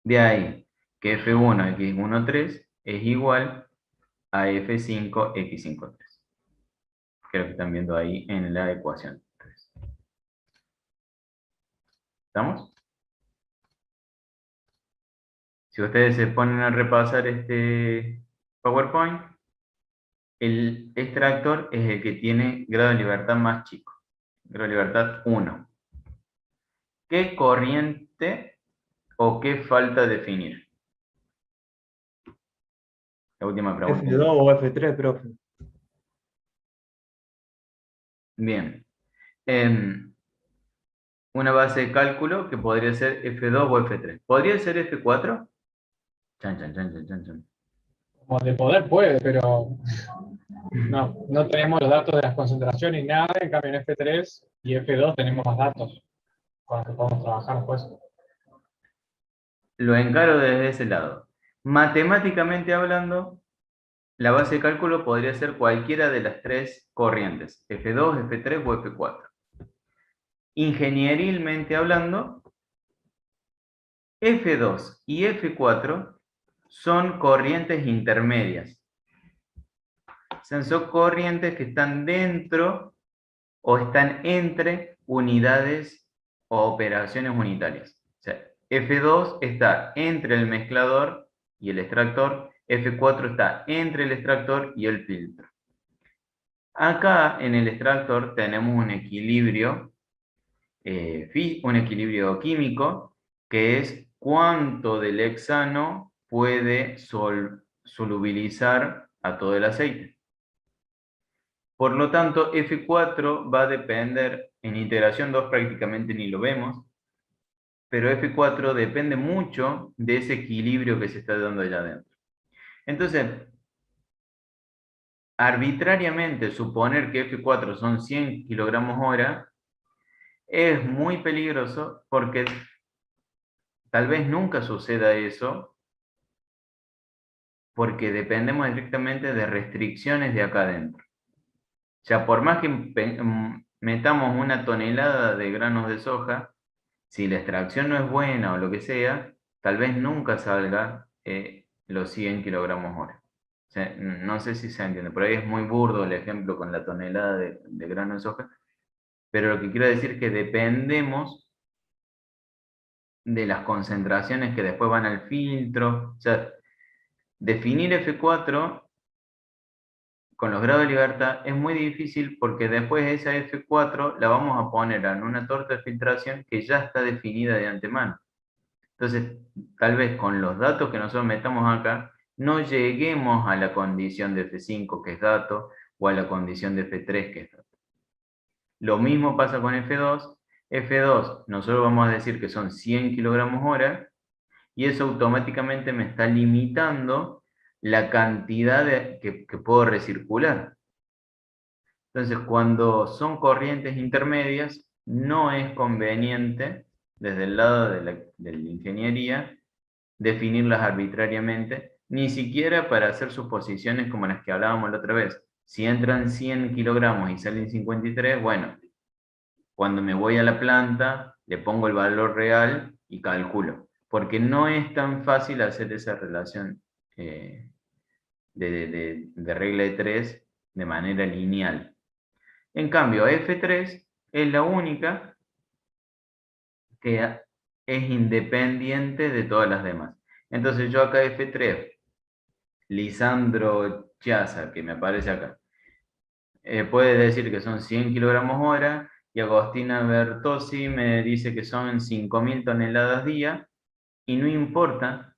S1: De ahí que F1x13 es igual a F5x53. Creo que están viendo ahí en la ecuación 3. ¿Estamos? Si ustedes se ponen a repasar este PowerPoint, el extractor es el que tiene grado de libertad más chico. Grado de libertad 1. ¿Qué corriente o qué falta definir? La última pregunta.
S2: F2 o F3, profe.
S1: Bien. Una base de cálculo que podría ser F2 o F3. ¿Podría ser F4? Chan, chan, chan, chan, chan, chan.
S3: Como de poder puede, pero no tenemos los datos de las concentraciones ni nada. En cambio en F3 y F2 tenemos más datos con los que podemos trabajar después.
S1: Lo encaro desde ese lado. Matemáticamente hablando, la base de cálculo podría ser cualquiera de las tres corrientes, F2, F3 o F4. Ingenierilmente hablando, F2 y F4 son corrientes intermedias. Son corrientes que están dentro o están entre unidades o operaciones unitarias. O sea, F2 está entre el mezclador y el extractor, F4 está entre el extractor y el filtro. Acá en el extractor tenemos un equilibrio químico, que es cuánto del hexano puede solubilizar a todo el aceite. Por lo tanto, F4 va a depender, en integración 2 prácticamente ni lo vemos, pero F4 depende mucho de ese equilibrio que se está dando allá adentro. Entonces, arbitrariamente suponer que F4 son 100 kilogramos hora es muy peligroso porque tal vez nunca suceda eso porque dependemos directamente de restricciones de acá adentro. O sea, por más que metamos 1 tonelada de granos de soja, si la extracción no es buena o lo que sea, tal vez nunca salga los 100 kilogramos hora. O sea, no sé si se entiende, por ahí es muy burdo el ejemplo con la tonelada de grano de soja, pero lo que quiero decir es que dependemos de las concentraciones que después van al filtro. O sea, definir F4 con los grados de libertad es muy difícil porque después esa F4 la vamos a poner en una torta de filtración que ya está definida de antemano. Entonces, tal vez con los datos que nosotros metamos acá, no lleguemos a la condición de F5, que es dato, o a la condición de F3, que es dato. Lo mismo pasa con F2. F2, nosotros vamos a decir que son 100 kilogramos hora, y eso automáticamente me está limitando la cantidad que puedo recircular. Entonces, cuando son corrientes intermedias, no es conveniente, desde el lado de la ingeniería, definirlas arbitrariamente, ni siquiera para hacer suposiciones como las que hablábamos la otra vez. Si entran 100 kilogramos y salen 53, bueno, cuando me voy a la planta, le pongo el valor real y calculo. Porque no es tan fácil hacer esa relación de regla de 3 de manera lineal. En cambio, F3 es la única que es independiente de todas las demás. Entonces yo acá F3, Lisandro Chiazza, que me aparece acá, puede decir que son 100 kilogramos hora, y Agostina Bertozzi me dice que son 5.000 toneladas día, y no importa,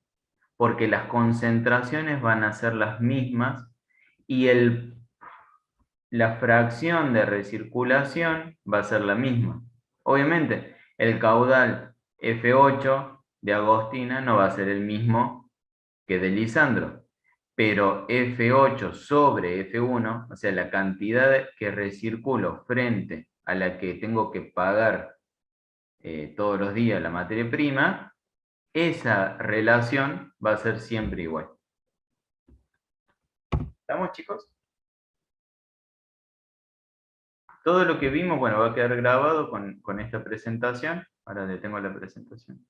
S1: porque las concentraciones van a ser las mismas, y la fracción de recirculación va a ser la misma. Obviamente, el caudal F8 de Agostina no va a ser el mismo que de Lisandro, pero F8 sobre F1, o sea, la cantidad que recirculo frente a la que tengo que pagar todos los días la materia prima, esa relación va a ser siempre igual. ¿Estamos, chicos? Todo lo que vimos, bueno, va a quedar grabado con esta presentación. Ahora detengo la presentación.